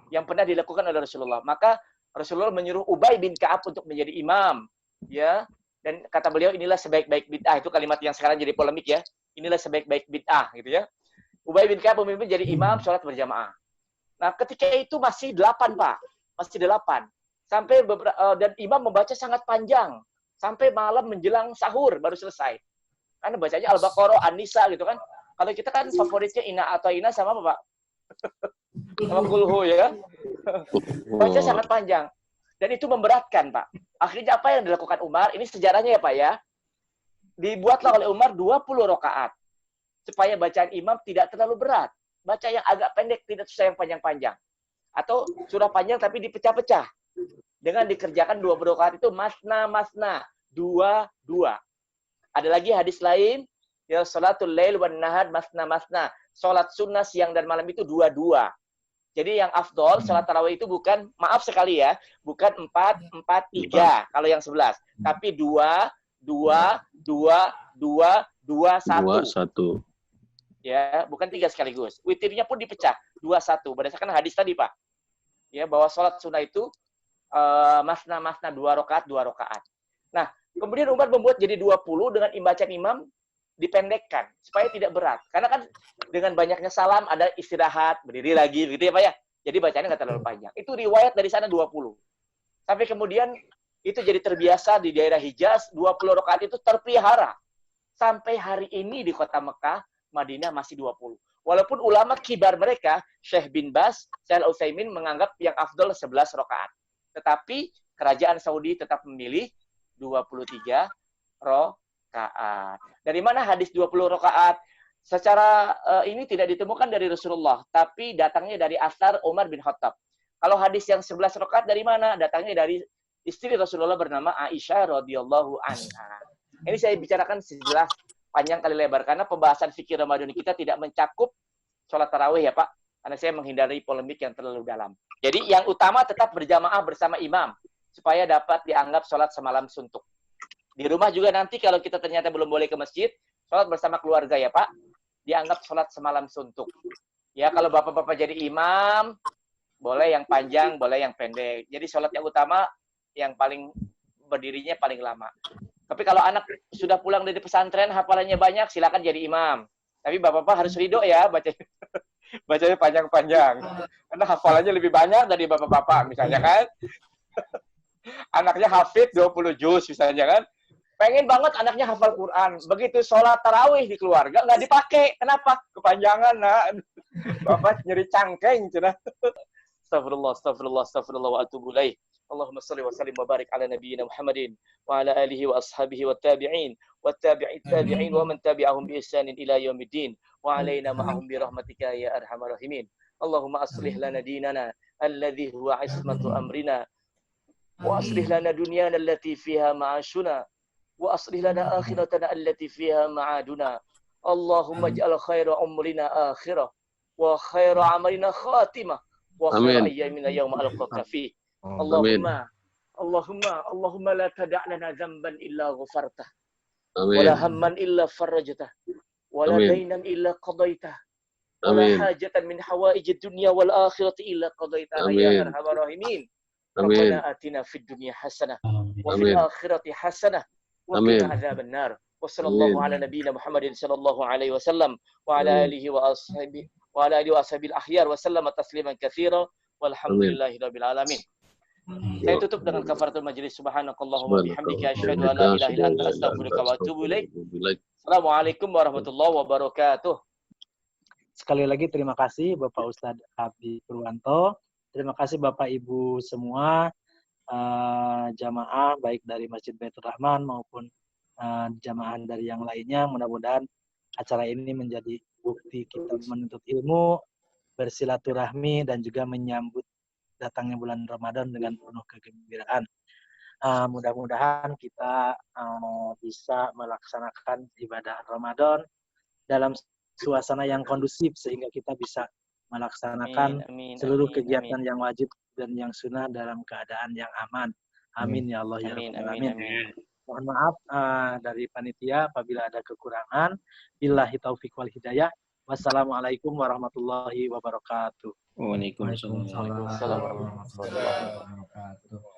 Yang pernah dilakukan oleh Rasulullah. Maka Rasulullah menyuruh Ubay bin Ka'ab untuk menjadi imam. Ya. Dan kata beliau inilah sebaik-baik bid'ah. Itu kalimat yang sekarang jadi polemik ya. Inilah sebaik-baik bid'ah gitu ya. Ubay bin Ka'ab memimpin jadi imam sholat berjamaah. Nah ketika itu masih 8 Pak. Masih 8. Sampai dan imam membaca sangat panjang. Sampai malam menjelang sahur baru selesai. Karena bacanya Al-Baqarah, An-Nisa gitu kan. Kalau kita kan favoritnya Inna atau Ina sama apa Pak? Sama Kulhu ya. Baca sangat panjang. Dan itu memberatkan Pak. Akhirnya apa yang dilakukan Umar? Ini sejarahnya ya Pak ya. Dibuatlah oleh Umar 20 rakaat. Supaya bacaan imam tidak terlalu berat. Baca yang agak pendek, tidak susah yang panjang-panjang. Atau surah panjang tapi dipecah-pecah. Dengan dikerjakan 20 rakaat itu masna, 2. Ada lagi hadis lain, ya salatul lail wan nahar masna. Salat sunnah siang dan malam itu 2. Jadi yang afdol salat tarawih itu bukan, maaf sekali ya, bukan 4, 3 kalau yang 11, tapi 2, 1. Ya, bukan 3 sekaligus. Witirnya pun dipecah 2-1 berdasarkan hadis tadi, Pak. Ya, bahwa sholat sunnah itu masna-masna 2 rakaat. Nah, kemudian Umar membuat jadi 20 dengan bacaan imam dipendekkan supaya tidak berat. Karena kan dengan banyaknya salam ada istirahat, berdiri lagi gitu ya, Pak ya. Jadi bacanya nggak terlalu panjang. Itu riwayat dari sana 20. Sampai kemudian itu jadi terbiasa di daerah Hijaz, 20 rakaat itu terpelihara. Sampai hari ini di kota Mekah, Madinah masih 20. Walaupun ulama kibar mereka, Syekh bin Baz, Syekh Al-Utsaimin menganggap yang afdal 11 rakaat. Tetapi kerajaan Saudi tetap memilih 23 rakaat. Dari mana hadis 20 rakaat? Secara ini tidak ditemukan dari Rasulullah, tapi datangnya dari asar Umar bin Khattab. Kalau hadis yang 11 rakaat dari mana? Datangnya dari istri Rasulullah bernama Aisyah radhiyallahu anha. Ini saya bicarakan sejelas panjang kali lebar karena pembahasan fikih Ramadan kita tidak mencakup sholat tarawih ya Pak, karena saya menghindari polemik yang terlalu dalam. Jadi yang utama tetap berjamaah bersama imam supaya dapat dianggap sholat semalam suntuk. Di rumah juga nanti kalau kita ternyata belum boleh ke masjid, sholat bersama keluarga ya Pak, dianggap sholat semalam suntuk. Ya kalau bapak-bapak jadi imam, boleh yang panjang, boleh yang pendek. Jadi sholat yang utama yang paling berdirinya paling lama. Tapi kalau anak sudah pulang dari pesantren, hafalannya banyak, silakan jadi imam. Tapi bapak-bapak harus ridho ya, bacanya panjang-panjang. Karena hafalannya lebih banyak dari bapak-bapak, misalnya kan. Anaknya hafid 20 juz, misalnya kan. Pengen banget anaknya hafal Quran. Begitu sholat tarawih di keluarga, nggak dipakai. Kenapa? Kepanjangan, nak. Bapak nyeri cangkeng, cina. Astagfirullah, wa atubu ilaih. Allahumma salli wa sallim wa barik ala nabiyyina Muhammadin wa ala alihi wa ashabihi wa tabi'in wa tabi'in wa man tabi'ahum bi ihsanin ila yaumiddin wa alaina ma'ahum bi rahmatika ya arhamar rahimin. Allahumma aslih lana dinana alladhi huwa ismatu amrina wa aslih lana dunyana allati fiha ma'ashuna wa aslih lana akhiratana allati fiha ma'aduna. Allahumma ij'al khaira umrina akhirah wa khaira amalina khatimah wa khaira ayyamina yawma alqaka fi. Allahumma la tada' lana dhanban illa ghafartah wa la hamman illa farajtah wa la daynan illa qadaitah wa la hajatan min hawaijid dunya wal akhirati illa qadaitah ya arhamar rahimin. Rabbana atina fid dunya hasanah wa fil akhirati hasanah wa qina adzaban nar. Wa sallallahu ala nabiyyina Muhammadin sallallahu alaihi wasallam wa ala alihi wa ashabihi al-akhyar wa sallama tasliman katsira walhamdulillahi rabbil alamin. Saya tutup dengan kafaratul majlis. Subhanakallahumma bihamdika asyhadu an la ilaha illa anta astaghfiruka wa atubu ilaik. Assalamualaikum warahmatullahi wabarakatuh. Sekali lagi terima kasih Bapak Ustadz Habib Purwanto. Terima kasih Bapak Ibu semua jamaah baik dari Masjid Baitur Rahman maupun jamaah dari yang lainnya. Mudah-mudahan acara ini menjadi bukti kita menuntut ilmu, bersilaturahmi dan juga menyambut datangnya bulan Ramadan dengan penuh kegembiraan. Mudah-mudahan kita bisa melaksanakan ibadah Ramadan dalam suasana yang kondusif sehingga kita bisa melaksanakan seluruh kegiatan yang wajib dan yang sunnah dalam keadaan yang aman. Amin ya Allah ya Rabbal alamin. Mohon maaf dari panitia apabila ada kekurangan. Billahi taufik wal hidayah. Wassalamualaikum warahmatullahi wabarakatuh. Waalaikumsalam warahmatullahi wabarakatuh.